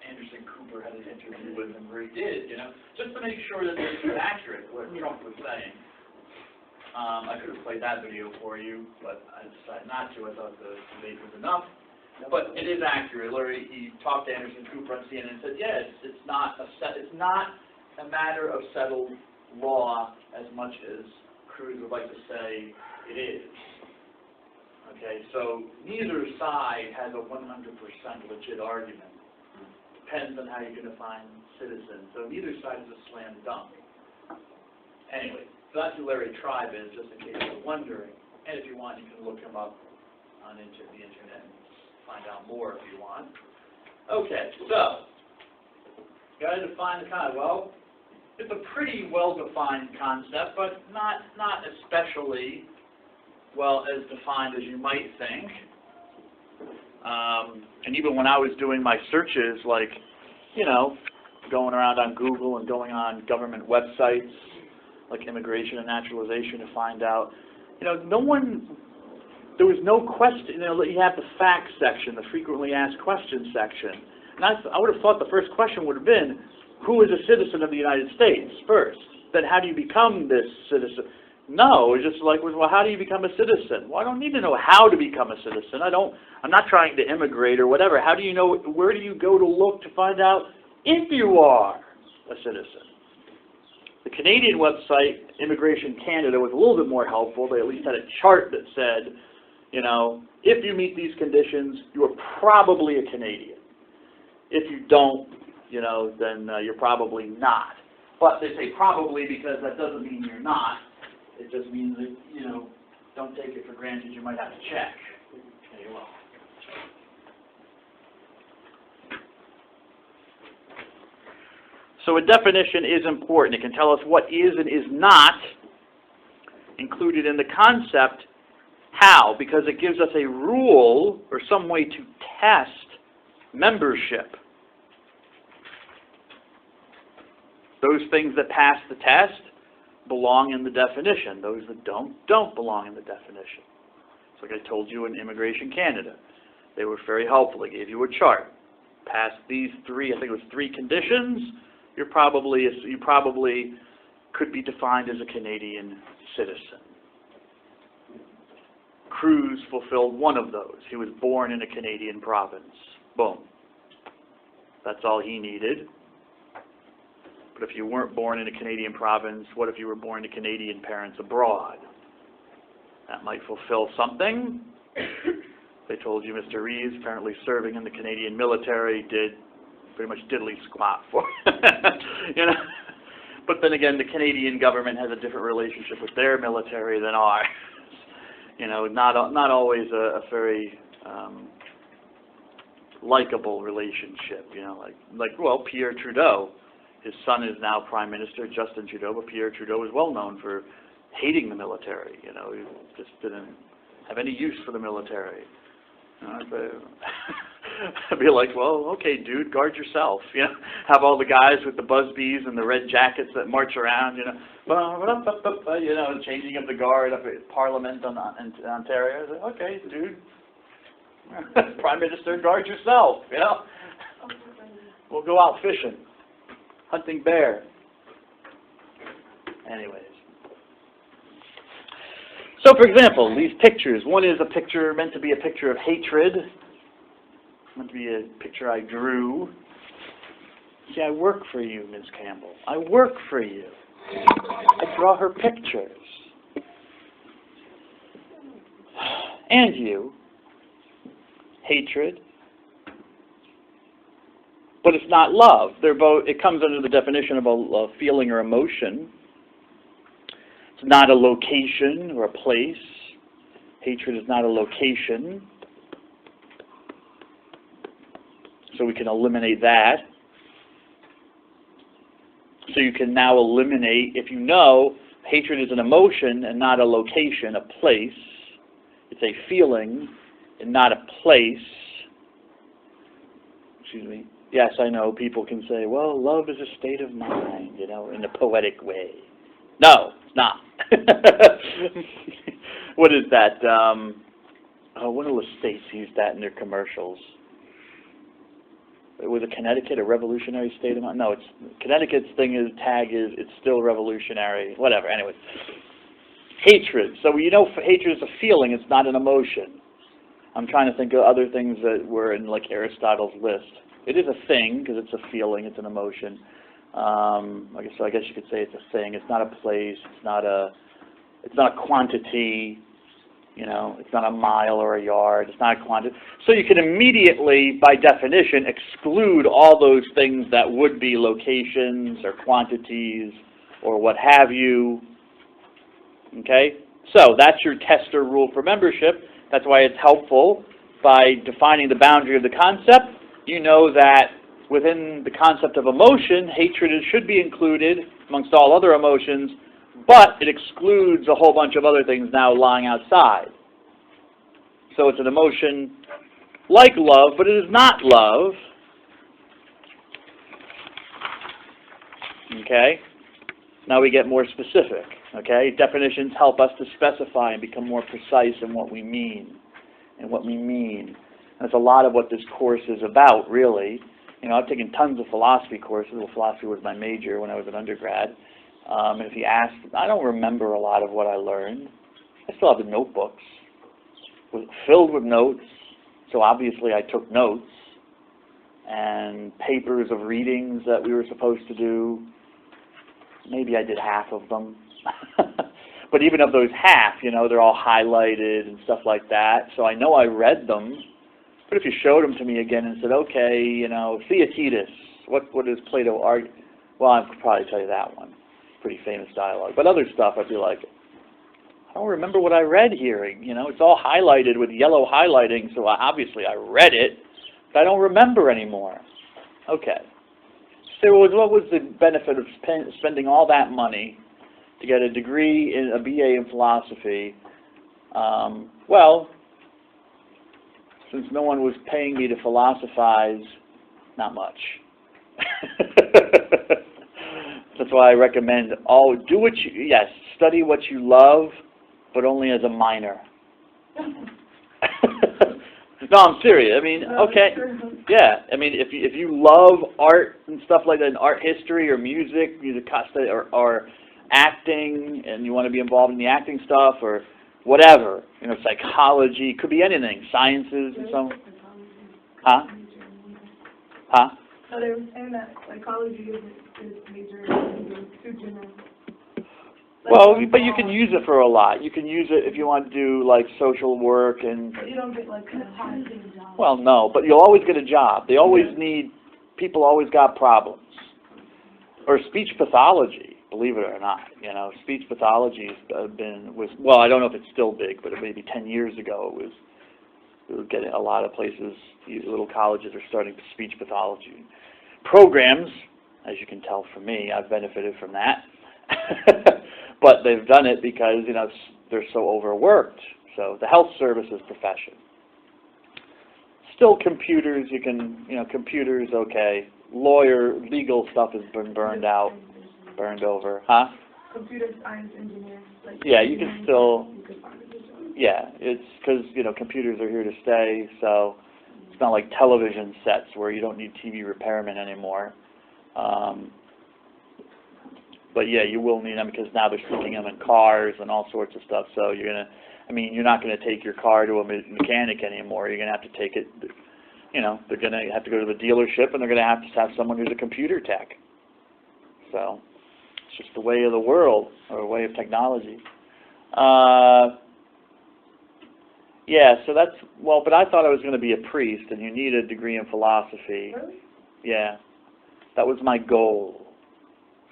[SPEAKER 1] Anderson Cooper had an interview with him where he did, you know, just to make sure that this was accurate, what Trump was saying. I could have played that video for you, but I decided not to. I thought the debate was enough. But it is accurate. Larry, he talked to Anderson Cooper on CNN and said, yeah, it's not a matter of settled law as much as Cruz would like to say it is. Okay, so neither side has a 100% legit argument. Depends on how you're going to define citizen. So neither side is a slam dunk. Anyway, so that's who Larry Tribe is, just in case you're wondering. And if you want, you can look him up on the internet and find out more if you want. Okay, so, got to define the concept. Well, it's a pretty well-defined concept, but not especially well as defined as you might think. And even when I was doing my searches, like, you know, going around on Google and going on government websites, like immigration and naturalization, to find out, you know, there was no question. You know, you have the facts section, the frequently asked questions section. And I would have thought the first question would have been, who is a citizen of the United States first? Then how do you become this citizen? No, it's just like, well, how do you become a citizen? Well, I don't need to know how to become a citizen. I'm not trying to immigrate or whatever. How do you know, where do you go to look to find out if you are a citizen? The Canadian website, Immigration Canada, was a little bit more helpful. They at least had a chart that said, you know, if you meet these conditions, you are probably a Canadian. If you don't, you know, then you're probably not. But they say probably because that doesn't mean you're not. It just means that, you know, don't take it for granted. You might have to check. Okay, well. So a definition is important. It can tell us what is and is not included in the concept. How? Because it gives us a rule or some way to test membership. Those things that pass the test belong in the definition. Those that don't belong in the definition. It's like I told you in Immigration Canada. They were very helpful. They gave you a chart. Past these three, I think it was 3 conditions, you probably could be defined as a Canadian citizen. Cruz fulfilled one of those. He was born in a Canadian province. Boom. That's all he needed. But if you weren't born in a Canadian province, what if you were born to Canadian parents abroad? That might fulfill something. They told you Mr. Reeves, apparently serving in the Canadian military, did pretty much diddly squat for you know.
[SPEAKER 4] But then again, the Canadian government has a different relationship with their military than ours. You know, not always a very likable relationship. You know, well, Pierre Trudeau, his son is now Prime Minister, Justin Trudeau, but Pierre Trudeau is well known for hating the military. You know, he just didn't have any use for the military. You know, I'd be like, well, okay, dude, guard yourself. You know, have all the guys with the Busbies and the red jackets that march around. You know, changing of the guard up at Parliament in Ontario. I was like, okay, dude, Prime Minister, guard yourself. You know, we'll go out fishing, hunting bear. Anyways. So, for example, these pictures. One is a picture meant to be a picture of hatred. Meant to be a picture I drew. See, I work for you, Ms. Campbell. I work for you. I draw her pictures. And you. Hatred. But it's not love. They're both. It comes under the definition of a feeling or emotion. It's not a location or a place. Hatred is not a location. So we can eliminate that. So you can now eliminate, if you know hatred is an emotion and not a location, a place. It's a feeling and not a place. Excuse me. Yes, I know people can say, well, love is a state of mind, you know, in a poetic way. No, it's not. What is that? One of the states used that in their commercials. Was it Connecticut, a revolutionary state of mind? No, Connecticut's tag is it's still revolutionary. Whatever. Anyways, hatred. So you know, hatred is a feeling. It's not an emotion. I'm trying to think of other things that were in like Aristotle's list. It is a thing because it's a feeling. It's an emotion. I guess you could say it's a thing. It's not a place. It's not a quantity. You know, it's not a mile or a yard. It's not a quantity. So you can immediately, by definition, exclude all those things that would be locations or quantities or what have you. Okay? So that's your tester rule for membership. That's why it's helpful by defining the boundary of the concept. You know that within the concept of emotion, hatred should be included amongst all other emotions, but it excludes a whole bunch of other things now lying outside. So it's an emotion like love, but it is not love. Okay? Now we get more specific. Okay? Definitions help us to specify and become more precise in what we mean. And what we mean. That's a lot of what this course is about, really. You know, I've taken tons of philosophy courses. Well, philosophy was my major when I was an undergrad. And if you ask, I don't remember a lot of what I learned. I still have the notebooks filled with notes. So obviously I took notes and papers of readings that we were supposed to do. Maybe I did half of them. But even of those half, you know, they're all highlighted and stuff like that. So I know I read them. But if you showed them to me again and said, okay, you know, Theaetetus, what does Plato argue? Well, I could probably tell you that one. Pretty famous dialogue. But other stuff, I'd be like, I don't remember what I read here. You know, it's all highlighted with yellow highlighting, so obviously I read it, but I don't remember anymore. Okay. So what was the benefit of spending all that money to get a degree, in a BA in philosophy? Well, since no one was paying me to philosophize, not much. That's why I recommend study what you love, but only as a minor. No, I'm serious. I mean, okay, yeah. I mean, if you love art and stuff like that, and art history or music or acting, and you want to be involved in the acting stuff or whatever, you know, psychology, could be anything, sciences and so on. Huh? Huh?
[SPEAKER 3] So they were saying that psychology is major, too general.
[SPEAKER 4] Well, but you can use it for a lot. You can use it if you want to do like social work and.
[SPEAKER 3] But you don't get like a high-paying job.
[SPEAKER 4] Well, no, but you'll always get a job. They always need. People always got problems. Or speech pathology. believe it or not. You know, speech pathology well, I don't know if it's still big, but maybe 10 years ago we were getting a lot of places, little colleges are starting speech pathology programs. As you can tell from me, I've benefited from that. But they've done it because, you know, they're so overworked. So the health services profession. Still computers, computers, okay. Legal stuff has been burned over. Huh?
[SPEAKER 3] Computer science engineers. Like
[SPEAKER 4] yeah, you can still,
[SPEAKER 3] you could find a good job.
[SPEAKER 4] yeah, it's because, computers are here to stay, so it's not like television sets where you don't need TV repairmen anymore. But yeah, you will need them because now they're sticking them in cars and all sorts of stuff. So you're not going to take your car to a mechanic anymore. You're going to have to take it, they're going to have to go to the dealership and they're going to have someone who's a computer tech. So it's just the way of the world, or the way of technology. Yeah, so but I thought I was going to be a priest and you need a degree in philosophy.
[SPEAKER 3] Really?
[SPEAKER 4] Yeah, that was my goal.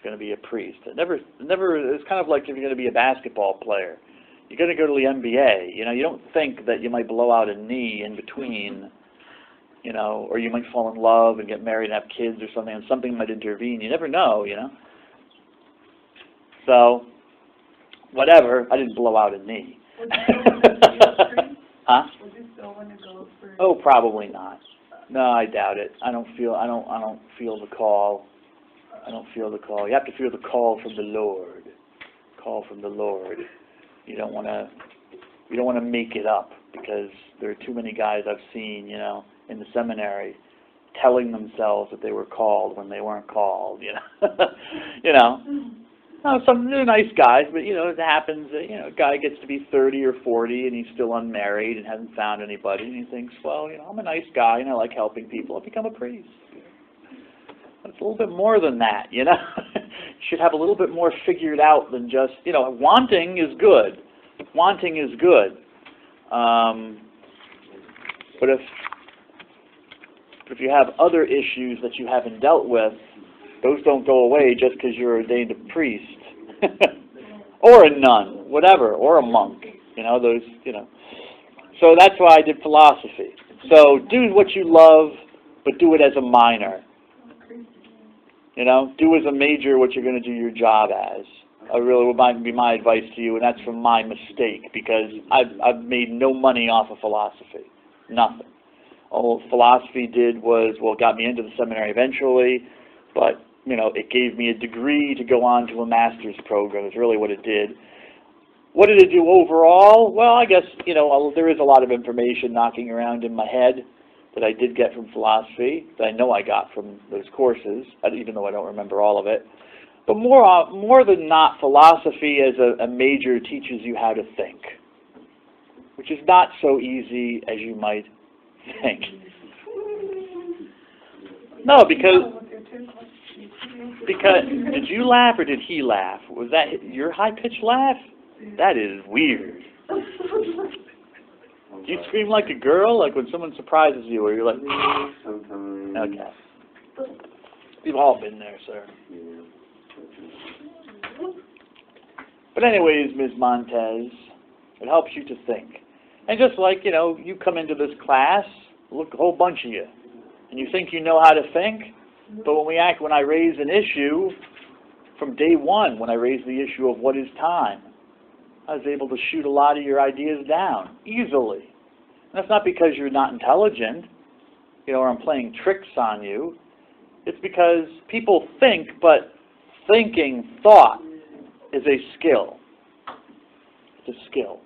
[SPEAKER 4] Going to be a priest. It's kind of like if you're going to be a basketball player. You're going to go to the NBA. You don't think that you might blow out a knee in between, or you might fall in love and get married and have kids or something, and something might intervene. You never know, So, whatever. I didn't blow out a knee.
[SPEAKER 3] Would you still want to be a priest?
[SPEAKER 4] Huh?
[SPEAKER 3] Would you still want to go for?
[SPEAKER 4] Oh, probably not. No, I doubt it. I don't feel the call. I don't feel the call. You have to feel the call from the Lord. Call from the Lord. You don't want to make it up, because there are too many guys I've seen, in the seminary, telling themselves that they were called when they weren't called. Some they're nice guys, but it happens that a guy gets to be 30 or 40 and he's still unmarried and hasn't found anybody, and he thinks, well, I'm a nice guy and I like helping people. I'll become a priest. It's a little bit more than that, You should have a little bit more figured out than just, wanting is good. Wanting is good. But if you have other issues that you haven't dealt with, those don't go away just because you're ordained a priest. Or a nun, whatever, or a monk. So that's why I did philosophy. So do what you love, but do it as a minor. Do as a major what you're going to do your job as. I really would be my advice to you, and that's from my mistake, because I've made no money off of philosophy. Nothing. All philosophy did was, got me into the seminary eventually, but, it gave me a degree to go on to a master's program is really what it did. What did it do overall? Well, I guess, there is a lot of information knocking around in my head that I did get from philosophy, that I know I got from those courses, even though I don't remember all of it. But more than not, philosophy as a major teaches you how to think, which is not so easy as you might think. No, because did you laugh or did he laugh? Was that your high-pitched laugh? That is weird. Do you scream like a girl, like when someone surprises you, or you're like,
[SPEAKER 2] Sometimes.
[SPEAKER 4] okay. We've all been there, sir. But anyways, Ms. Montez, it helps you to think. And just like, you come into this class, look, a whole bunch of you, and you think you know how to think, but when I raise an issue, from day one, when I raised the issue of what is time, I was able to shoot a lot of your ideas down easily. And that's not because you're not intelligent, or I'm playing tricks on you. It's because people think, but thought is a skill. It's a skill.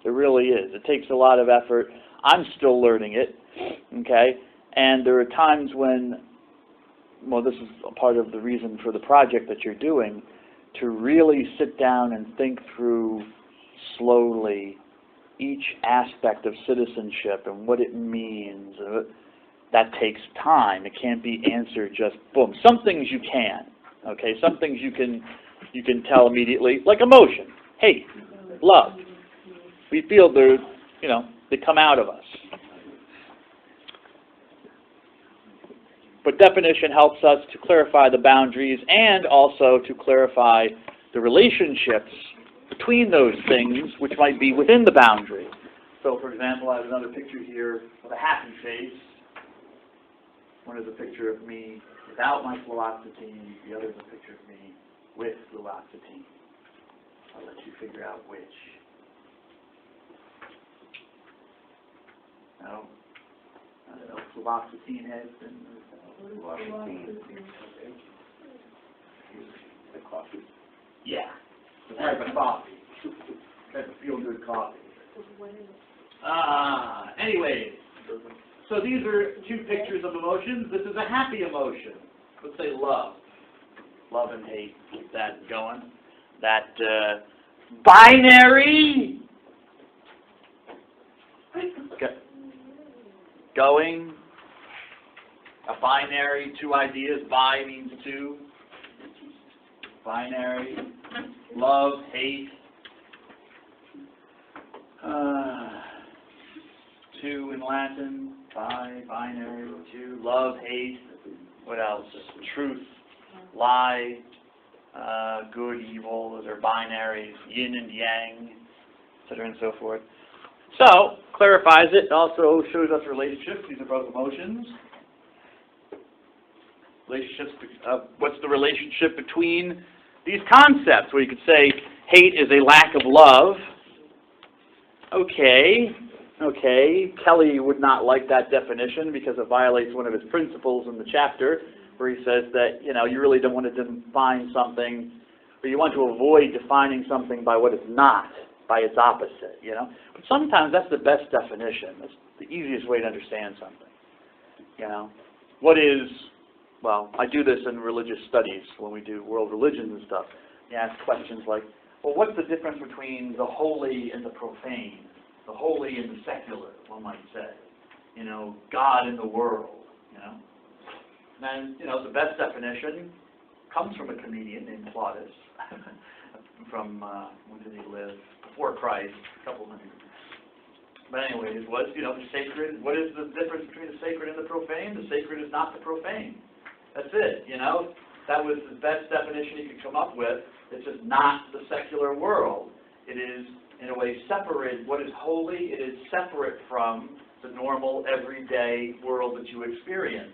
[SPEAKER 4] It really is. It takes a lot of effort. I'm still learning it, okay? And there are times when, this is a part of the reason for the project that you're doing, to really sit down and think through slowly each aspect of citizenship and what it means. That takes time. It can't be answered just boom. Some things you can, okay? Some things you can tell immediately, like emotion, hate, love. We feel they come out of us. But definition helps us to clarify the boundaries and also to clarify the relationships between those things which might be within the boundary. So, for example, I have another picture here of a happy face. One is a picture of me without my fluoxetine. The other is a picture of me with fluoxetine. I'll let you figure out which. No? I don't know, fluoxetine heads and fluoxetine.
[SPEAKER 2] The coffee.
[SPEAKER 1] Yeah. The type of coffee. Type of feel-good coffee. Anyway, so these are two pictures of emotions. This is a happy emotion. Let's say love. Love and hate. Keep that going. That binary going. A binary, two ideas. Bi means two. Binary. Love, hate. Two in Latin. Binary. Two. Love, hate. What else? Truth, lie, good, evil. Those are binaries. Yin and yang, etc. and so forth. So, clarifies it. Also shows us relationships. These are both emotions. Relationships. What's the relationship between these concepts? Well, you could say hate is a lack of love. Okay. Kelly would not like that definition because it violates one of his principles in the chapter where he says that, you really don't want to define something, or you want to avoid defining something by what it's not, by its opposite, But sometimes that's the best definition. That's the easiest way to understand something, What is, well, I do this in religious studies when we do world religions and stuff. You ask questions like, well, what's the difference between the holy and the profane? The holy and the secular, one might say. God in the world, And, the best definition comes from a comedian named Plautus from, when did he live? Before Christ, a couple hundred. But anyways, was, the sacred, what is the difference between the sacred and the profane? The sacred is not the profane. That's it, That was the best definition he could come up with. It's just not the secular world. It is, in a way, separate. What is holy? It is separate from the normal, everyday world that you experience.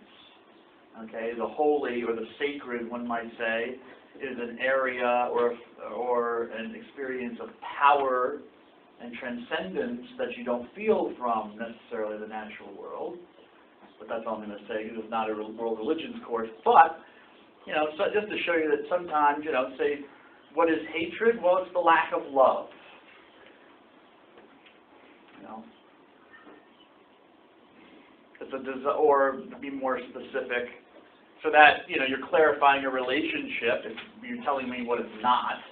[SPEAKER 1] Okay, the holy or the sacred, one might say, is an area or an experience of power and transcendence that you don't feel from necessarily the natural world. But that's all I'm going to say. This is not a world religions course. But, so just to show you that sometimes, say, what is hatred? Well, it's the lack of love. It's or to be more specific, so that you're clarifying a relationship. If you're telling me what it's not,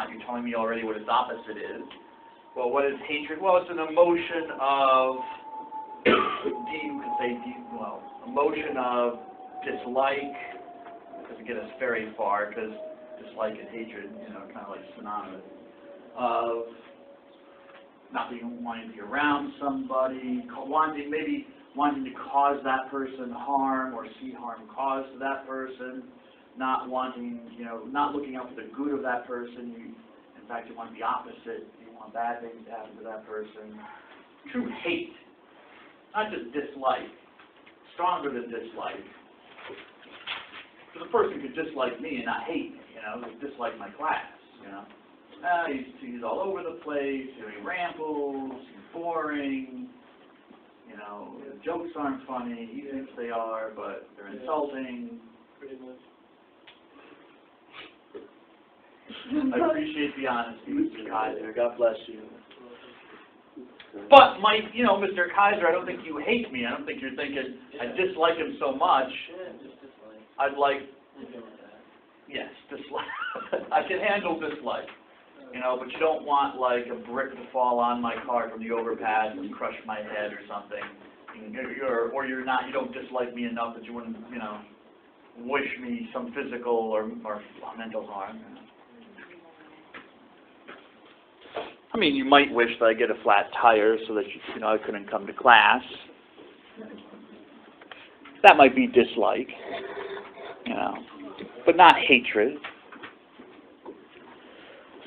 [SPEAKER 1] you're telling me already what its opposite is. Well, what is hatred? Well, it's an emotion of emotion of dislike. Doesn't get us very far because dislike and hatred, kind of like synonymous. Of not wanting to be around somebody, wanting to cause that person harm or see harm caused to that person, not wanting, not looking out for the good of that person. In fact, you want the opposite. You want bad things to happen to that person. True hate, not just dislike, stronger than dislike. Because a person could dislike me and not hate me, dislike my class, he's all over the place, he rambles, he's boring, the jokes aren't funny, he thinks they are, but they're insulting.
[SPEAKER 2] Pretty much.
[SPEAKER 1] I appreciate the honesty, Mr. Kaiser. God bless you. But, Mr. Kaiser, I don't think you hate me. I don't think you're thinking, I dislike him so much. I'd like, yes, dislike. I can handle dislike. But you don't want, like, a brick to fall on my car from the overpass and crush my head or something. You don't dislike me enough that you wouldn't, wish me some physical or mental harm. I mean, you might wish that I get a flat tire so that, I couldn't come to class.
[SPEAKER 4] That might be dislike, but not hatred.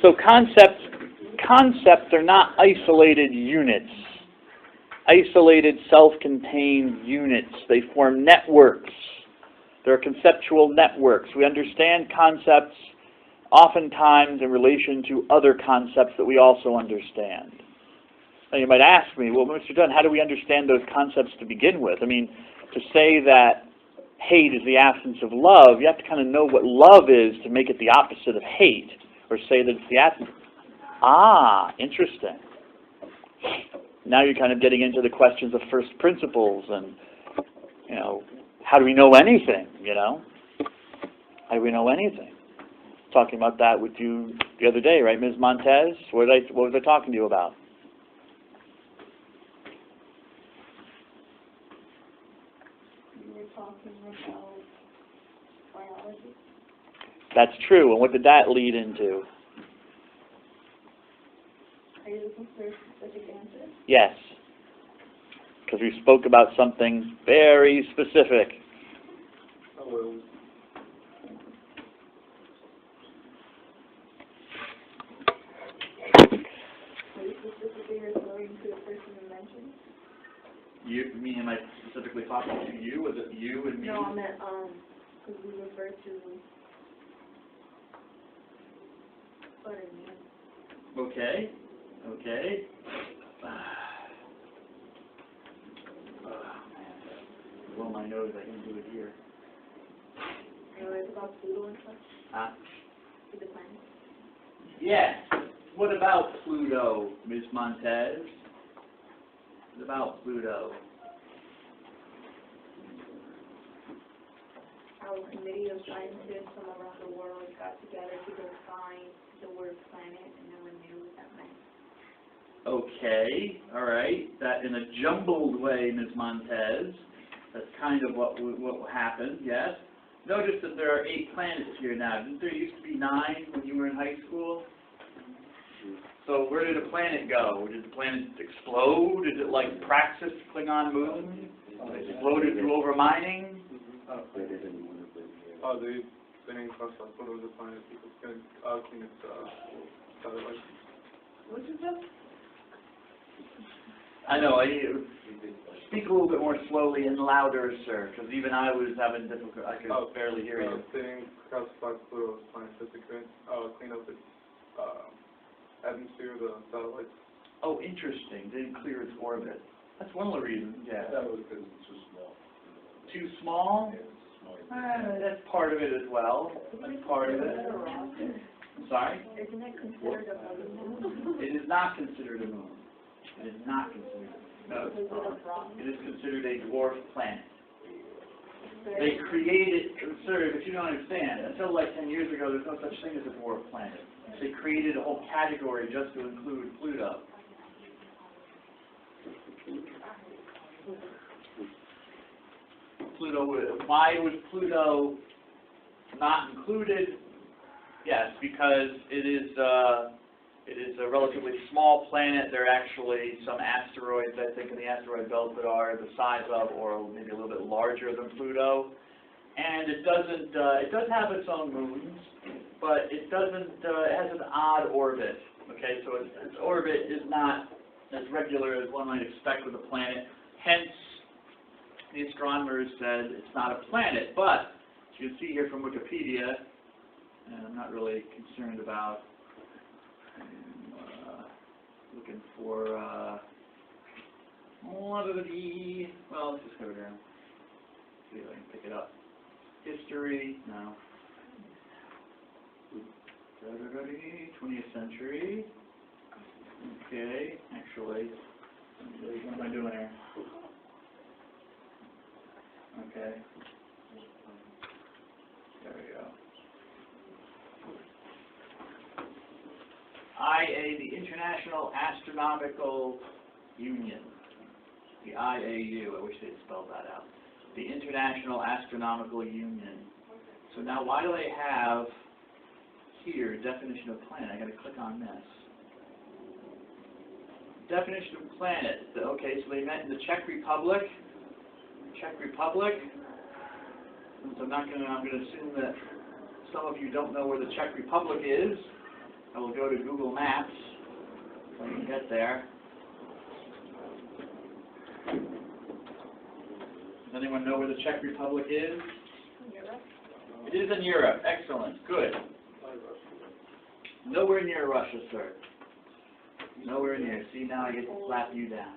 [SPEAKER 4] So concepts are not isolated units, isolated self-contained units. They form networks. They're conceptual networks. We understand concepts oftentimes in relation to other concepts that we also understand. Now you might ask me, well, Mr. Dunn, how do we understand those concepts to begin with? I mean, to say that hate is the absence of love, you have to kind of know what love is to make it the opposite of hate, or say that it's the absence. Ah, interesting. Now you're kind of getting into the questions of first principles and, how do we know anything, How do we know anything? Talking about that with you the other day, right, Ms. Montez? What was I talking to you about?
[SPEAKER 3] You were talking about biology.
[SPEAKER 4] That's true. And what did that lead into?
[SPEAKER 3] Are you looking for a specific answer?
[SPEAKER 4] Yes. Because we spoke about something very specific.
[SPEAKER 2] Hello.
[SPEAKER 3] Are you specifically referring to the person you mentioned?
[SPEAKER 1] Me, am I specifically talking to you? Was it you and me?
[SPEAKER 3] No, I meant, because we refer to what I mean.
[SPEAKER 1] Okay. Blow my nose, I can do it here.
[SPEAKER 3] It's about Pluto and stuff,
[SPEAKER 1] Huh?
[SPEAKER 3] with the planet.
[SPEAKER 1] Yes. What about Pluto, Ms. Montez? What about Pluto?
[SPEAKER 3] Our committee of scientists from around the world got together to define the word planet, and no one knew what that meant.
[SPEAKER 1] Okay, all right. That in a jumbled way, Ms. Montez. That's kind of what happened, yes. Notice that there are 8 planets here now. Didn't there used to be 9 when you were in high school? So where did a planet go? Did the planet explode? Is it like Praxis, Klingon moon? Exploded through overmining?
[SPEAKER 2] The spinning across one of the planet people spinning clean its satellite.
[SPEAKER 3] What is that?
[SPEAKER 1] I know. Speak a little bit more slowly and louder, sir, because even I was having difficulty. I could barely hear you.
[SPEAKER 2] Spinning across Pluto's planet just to clean up its atmosphere, the satellites.
[SPEAKER 1] Oh, interesting. Didn't clear its orbit. That's one of the reasons, yeah.
[SPEAKER 2] That was because it's too small.
[SPEAKER 1] Too small? That's part of it as well. That's part of it. I'm sorry?
[SPEAKER 3] Isn't it considered a moon?
[SPEAKER 1] It is not considered a moon. It is not considered. No, it's not. It is considered a dwarf planet. They created, sir, but you don't understand. Until like 10 years ago, there's no such thing as a dwarf planet. They created a whole category just to include Pluto. Why was Pluto not included? Yes, because it is a relatively small planet. There are actually some asteroids, I think, in the asteroid belt that are the size of, or maybe a little bit larger than Pluto. And it does have its own moons, but it has an odd orbit. Okay, so its orbit is not as regular as one might expect with a planet. Hence, the astronomers said it's not a planet. But, as you can see here from Wikipedia, and I'm not really concerned about looking for, well, let's just go down. See if I can pick it up. History, no. 20th century. Okay, actually, what am I doing here? Okay. There we go. IA, the International Astronomical Union. The IAU, I wish they'd spelled that out. The International Astronomical Union. So now why do they have here definition of planet? I gotta click on this. Definition of planet. Okay, so they meant in the Czech Republic. Czech Republic.
[SPEAKER 4] since I'm gonna assume that some of you don't know where the Czech Republic is, I will go to Google Maps so you can get there. Does anyone know where the Czech Republic is? It is in Europe. Excellent. Good. Nowhere near Russia, sir. Nowhere near. See, now I get to slap you down.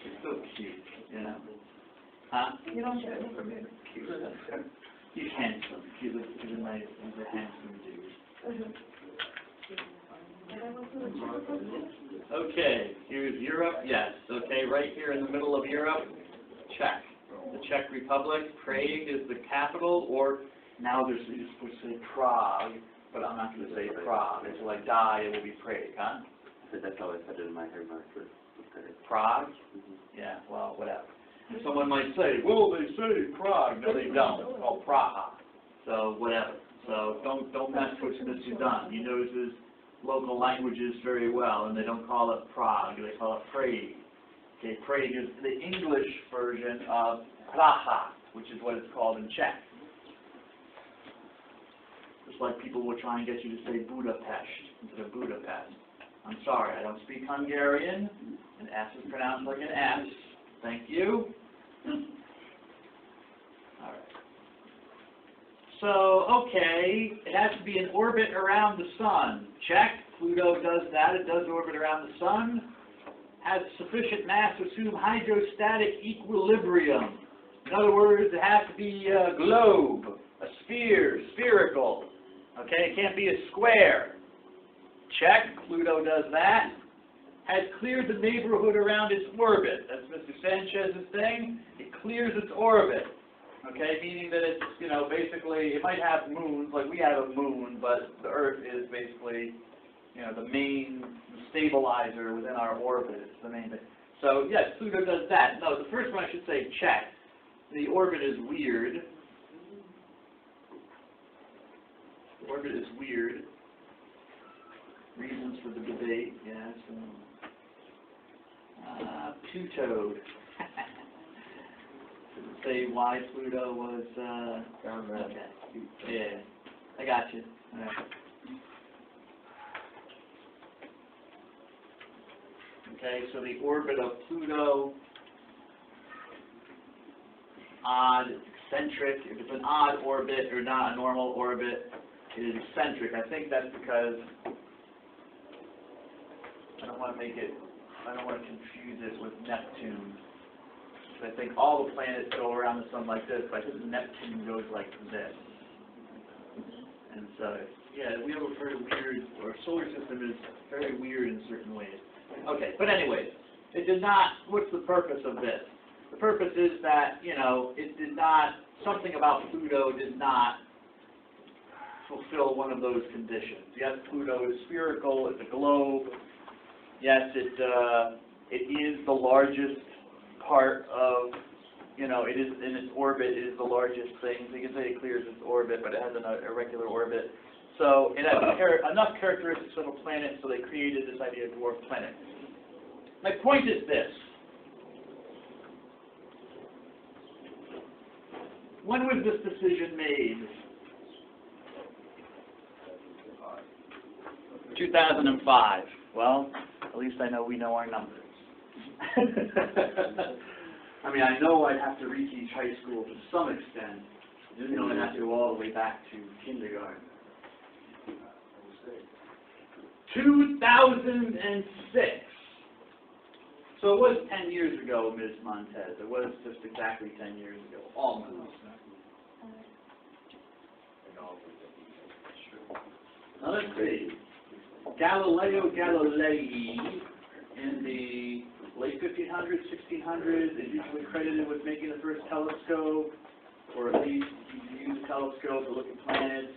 [SPEAKER 4] It's so cute, you know. Huh?
[SPEAKER 3] You don't get it.
[SPEAKER 4] Cute. He's handsome. He's a nice, he's a handsome dude. Okay, here's Europe, yes. Okay, right here in the middle of Europe, Czech. The Czech Republic, Prague is the capital, or now you're supposed to say Prague, but I'm not going to say Prague. Until I die, it will be Prague, huh?
[SPEAKER 7] That's how I said it in my head for
[SPEAKER 4] Prague? Yeah, well, whatever. Someone might say, well, they say Prague. No, they don't. It's called Praha. So, whatever. So, don't mess with Mr. Dunn. He knows his local languages very well, and they don't call it Prague. They call it Prague. Okay, Prague is the English version of Praha, which is what it's called in Czech. Just like people will try and get you to say Budapest instead of Budapest. I'm sorry, I don't speak Hungarian. An S is pronounced like an S. Thank you. All right. So, okay, it has to be in orbit around the sun. Check. Pluto does that. It does orbit around the sun. Has sufficient mass to assume hydrostatic equilibrium. In other words, it has to be a globe, a sphere, spherical. Okay, it can't be a square. Check. Pluto does that. Has cleared the neighborhood around its orbit. That's Mr. Sanchez's thing. It clears its orbit. Okay, meaning that it's, you know, basically, it might have moons, like we have a moon, but the Earth is basically, you know, the main stabilizer within our orbit. It's the main thing. So, yes, Pluto does that. No, the first one I should say, check. The orbit is weird. The orbit is weird. Reasons for the debate, yes. Pluto. Didn't say why Pluto was, okay. Yeah, I got you. All right. Okay, so the orbit of Pluto, odd, eccentric. If it's an odd orbit or not a normal orbit, it is eccentric. I think that's because I don't want to confuse it with Neptune. I think all the planets go around the sun like this, but I think Neptune goes like this. And so, yeah, we ever heard of weird, our solar system is very weird in certain ways. Okay, but anyways, it did not, what's the purpose of this? The purpose is that, you know, it did not, something about Pluto did not fulfill one of those conditions. Yes, Pluto is spherical, it's a globe. Yes, it is the largest part of, you know, it is in its orbit, it is the largest thing. So you can say it clears its orbit, but it has an irregular orbit. So it has enough characteristics of a planet, so they created this idea of dwarf planet. My point is this. When was this decision made? 2005. Well, at least I know we know our numbers. I mean, I know I'd have to reteach high school to some extent. I didn't know I'd have to go all the way back to kindergarten. 2006. So it was 10 years ago, Ms. Montez. It was just exactly 10 years ago, almost. Now let's see. Galileo Galilei in the late 1500s, 1600s is usually credited with making the first telescope, or at least he used a telescope to look at planets.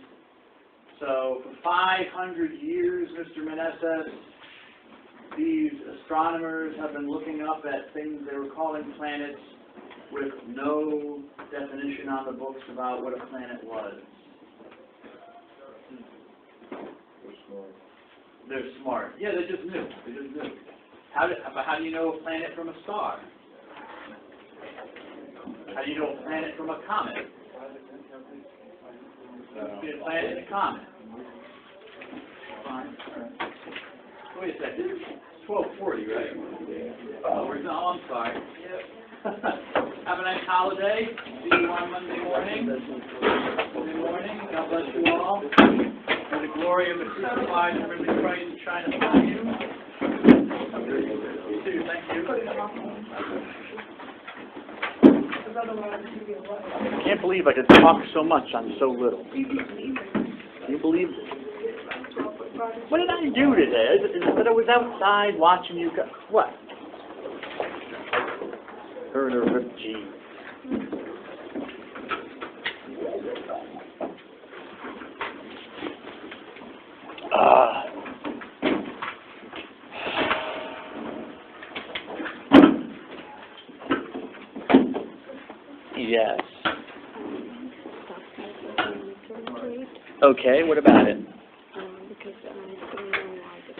[SPEAKER 4] So for 500 years, Mr. Meneses, these astronomers have been looking up at things they were calling planets with no definition on the books about what a planet was.
[SPEAKER 2] They're smart.
[SPEAKER 4] They're smart. Yeah, they just knew. They just knew. But how do you know a planet from a star? How do you know a planet from a comet? Be a planet and a comet. Fine. Wait a second. It's 12:40, right? Oh, no, I'm sorry. Have a nice holiday. See you on Monday morning. Monday morning. God bless you all. May the glory of the crucified and risen Christ shine upon you. You too. Thank you. I can't believe I could talk so much on so little. Can you believe it? What did I do today? That I was outside watching you go. What? Herder Rip G. Yes. Okay, what about it?
[SPEAKER 8] Because I don't know why this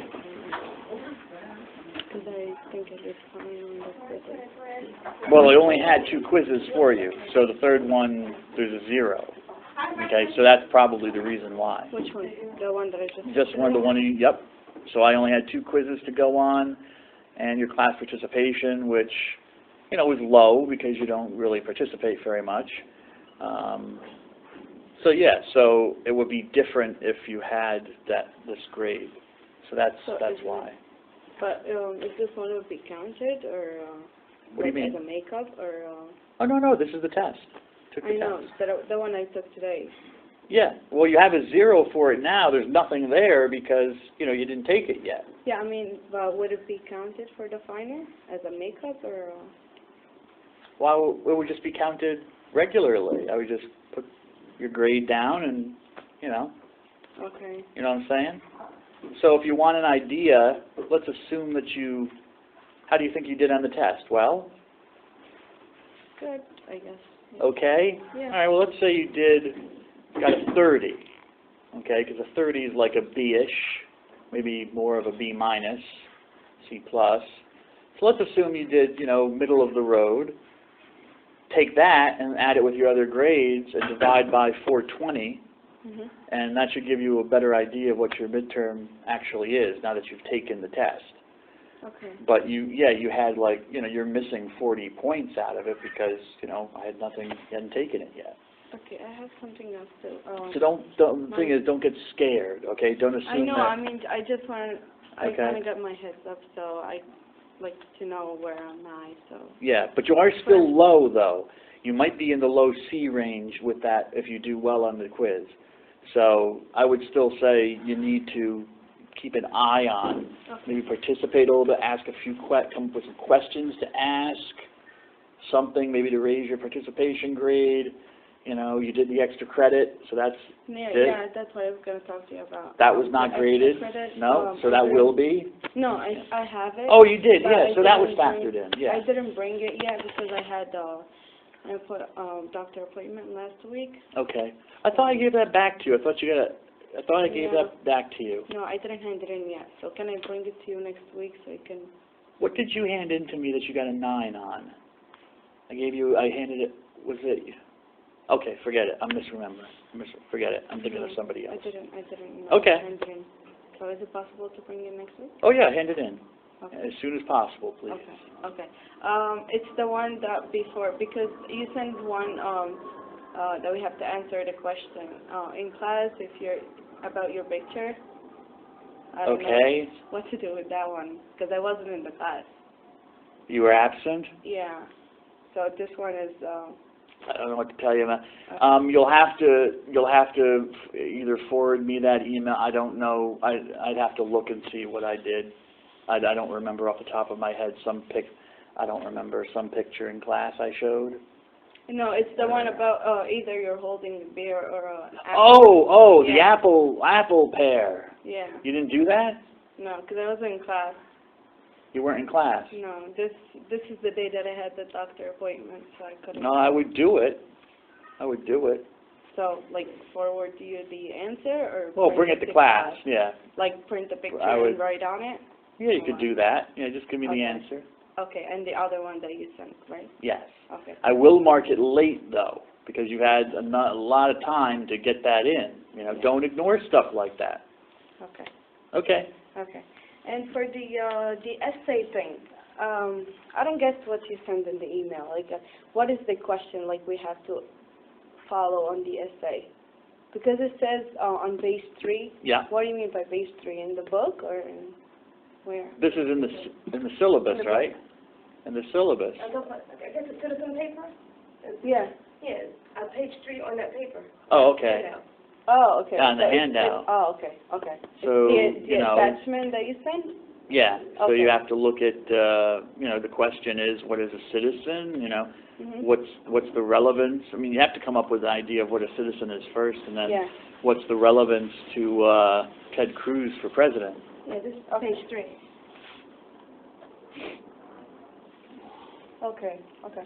[SPEAKER 8] because I think it is fine on the quizzes.
[SPEAKER 4] Well, I only had 2 quizzes for you, so the third one, there's a 0. Okay, so that's probably the reason why.
[SPEAKER 8] Which one? The one that I just...
[SPEAKER 4] Just one, the one you, yep. So I only had 2 quizzes to go on, and your class participation, which, you know, was low because you don't really participate very much. So yeah, so it would be different if you had this grade. So that's why.
[SPEAKER 8] But is this one would be counted, or
[SPEAKER 4] What do you mean?
[SPEAKER 8] as a makeup, or?
[SPEAKER 4] Oh no, this is the test. Took the
[SPEAKER 8] I know,
[SPEAKER 4] test.
[SPEAKER 8] the one I took today.
[SPEAKER 4] Yeah. Well, you have a 0 for it now. There's nothing there because you didn't take it yet.
[SPEAKER 8] Yeah, I mean, but would it be counted for the final as a makeup, or?
[SPEAKER 4] Well, it would just be counted regularly. I would just put your grade down and,
[SPEAKER 8] Okay.
[SPEAKER 4] you know what I'm saying? So if you want an idea, let's assume that how do you think you did on the test? Well?
[SPEAKER 8] Good, I guess. Yeah.
[SPEAKER 4] Okay?
[SPEAKER 8] Yeah.
[SPEAKER 4] All right, well, let's say you got a 30, okay, because a 30 is like a B-ish, maybe more of a B minus, C plus. So let's assume you did, middle of the road. Take that and add it with your other grades and divide by 420, and that should give you a better idea of what your midterm actually is now that you've taken the test.
[SPEAKER 8] Okay.
[SPEAKER 4] But you had you're missing 40 points out of it because, I had nothing, you hadn't taken it yet.
[SPEAKER 8] Okay, I have something else too.
[SPEAKER 4] So the thing is, don't get scared, okay? Don't assume
[SPEAKER 8] I know,
[SPEAKER 4] that.
[SPEAKER 8] I mean, I just want, I
[SPEAKER 4] Okay.
[SPEAKER 8] kind of got my heads up, so I like to know where I'm at, so.
[SPEAKER 4] Yeah, but you are still low, though. You might be in the low C range with that if you do well on the quiz. So I would still say you need to keep an eye on, maybe participate a little bit, ask a few come up with some questions to ask, something maybe to raise your participation grade. You did the extra credit, so that's
[SPEAKER 8] Yeah, that's what I was going to talk to you about.
[SPEAKER 4] That was not
[SPEAKER 8] The
[SPEAKER 4] graded?
[SPEAKER 8] extra credit,
[SPEAKER 4] No? So that will be?
[SPEAKER 8] No, I have it.
[SPEAKER 4] Oh, you did,
[SPEAKER 8] but
[SPEAKER 4] yeah,
[SPEAKER 8] I
[SPEAKER 4] so that was
[SPEAKER 8] didn't
[SPEAKER 4] factored
[SPEAKER 8] bring-
[SPEAKER 4] in, yeah.
[SPEAKER 8] I didn't bring it yet because I had, I put doctor appointment last week.
[SPEAKER 4] Okay. I thought I gave that back to you. I thought I gave
[SPEAKER 8] Yeah.
[SPEAKER 4] that back to you.
[SPEAKER 8] No, I didn't hand it in yet, so can I bring it to you next week so you can...
[SPEAKER 4] What did you hand in to me that you got a 9 on? I handed it, was it? Okay, forget it. I'm misremembering. Forget it. I'm thinking of somebody else.
[SPEAKER 8] I didn't
[SPEAKER 4] Okay.
[SPEAKER 8] hand it in. So is it possible to bring it next week?
[SPEAKER 4] Oh yeah, hand it in.
[SPEAKER 8] Okay.
[SPEAKER 4] As soon as possible, please.
[SPEAKER 8] Okay. It's the one that before, because you sent one that we have to answer the question in class if you're about your picture. I don't
[SPEAKER 4] Okay.
[SPEAKER 8] know what to do with that one because I wasn't in the class.
[SPEAKER 4] You were absent?
[SPEAKER 8] Yeah. So this one is.
[SPEAKER 4] I don't know what to tell you, man. You'll have to either forward me that email. I don't know. I'd have to look and see what I did. I don't remember off the top of my head I don't remember some picture in class I showed.
[SPEAKER 8] No, it's the one about either you're holding a beer or an apple.
[SPEAKER 4] Oh,
[SPEAKER 8] Yeah.
[SPEAKER 4] the apple pear.
[SPEAKER 8] Yeah.
[SPEAKER 4] You didn't do that?
[SPEAKER 8] No, because I wasn't in class.
[SPEAKER 4] You weren't in class?
[SPEAKER 8] No, this is the day that I had the doctor appointment, so I couldn't.
[SPEAKER 4] No, I would do it.
[SPEAKER 8] So, like, forward to you the answer, or
[SPEAKER 4] Well, bring it to class, yeah.
[SPEAKER 8] Like, print the picture
[SPEAKER 4] I would-
[SPEAKER 8] and write on it?
[SPEAKER 4] Yeah, you could do that. Yeah, just give me the
[SPEAKER 8] Okay.
[SPEAKER 4] answer.
[SPEAKER 8] Okay, and the other one that you sent, right?
[SPEAKER 4] Yes.
[SPEAKER 8] Okay.
[SPEAKER 4] I will mark it late, though, because you've had a lot of time to get that in. You know, don't ignore stuff like that.
[SPEAKER 8] Okay.
[SPEAKER 4] Okay.
[SPEAKER 8] Okay. And for the essay thing, I don't get what you sent in the email. Like, what is the question? Like, we have to follow on the essay, because it says on page 3.
[SPEAKER 4] Yeah.
[SPEAKER 8] What do you mean by page 3? In the book or in where?
[SPEAKER 4] This is in the syllabus,
[SPEAKER 8] In the
[SPEAKER 4] right? In the syllabus.
[SPEAKER 9] I guess it's citizen paper?
[SPEAKER 8] Yeah.
[SPEAKER 9] Yeah, page 3 on that paper.
[SPEAKER 4] Oh, okay.
[SPEAKER 9] Handout.
[SPEAKER 8] Oh, okay.
[SPEAKER 4] Yeah, on the
[SPEAKER 8] So it's-
[SPEAKER 4] handout.
[SPEAKER 8] Oh, okay. Okay.
[SPEAKER 4] So,
[SPEAKER 8] It's the
[SPEAKER 4] you know,
[SPEAKER 8] attachment that you sent?
[SPEAKER 4] Yeah, so
[SPEAKER 8] Okay.
[SPEAKER 4] you have to look at, you know, the question is, what is a citizen, you know?
[SPEAKER 8] Mhm.
[SPEAKER 4] What's the relevance? I mean, you have to come up with an idea of what a citizen is first, and then
[SPEAKER 8] Yeah.
[SPEAKER 4] what's the relevance to Ted Cruz for president?
[SPEAKER 8] Yeah, this is
[SPEAKER 9] Page 3.
[SPEAKER 8] Okay, okay.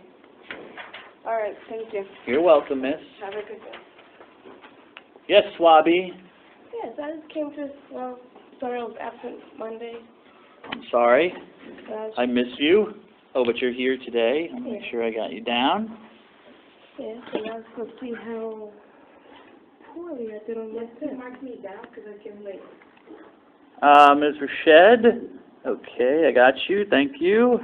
[SPEAKER 8] All right, thank you.
[SPEAKER 4] You're welcome, miss.
[SPEAKER 8] Have a good day.
[SPEAKER 4] Yes, Swabby?
[SPEAKER 9] Yes, I just came to, sorry I was absent Monday.
[SPEAKER 4] I'm sorry.
[SPEAKER 9] Uh,
[SPEAKER 4] I miss you. Oh, but you're here today. I'll make
[SPEAKER 9] Yeah.
[SPEAKER 4] sure I got you down.
[SPEAKER 9] Yes, and I was going to see how poorly I did on my test. Mark me down because I came late.
[SPEAKER 4] Ms. Rashed? Okay, I got you. Thank you.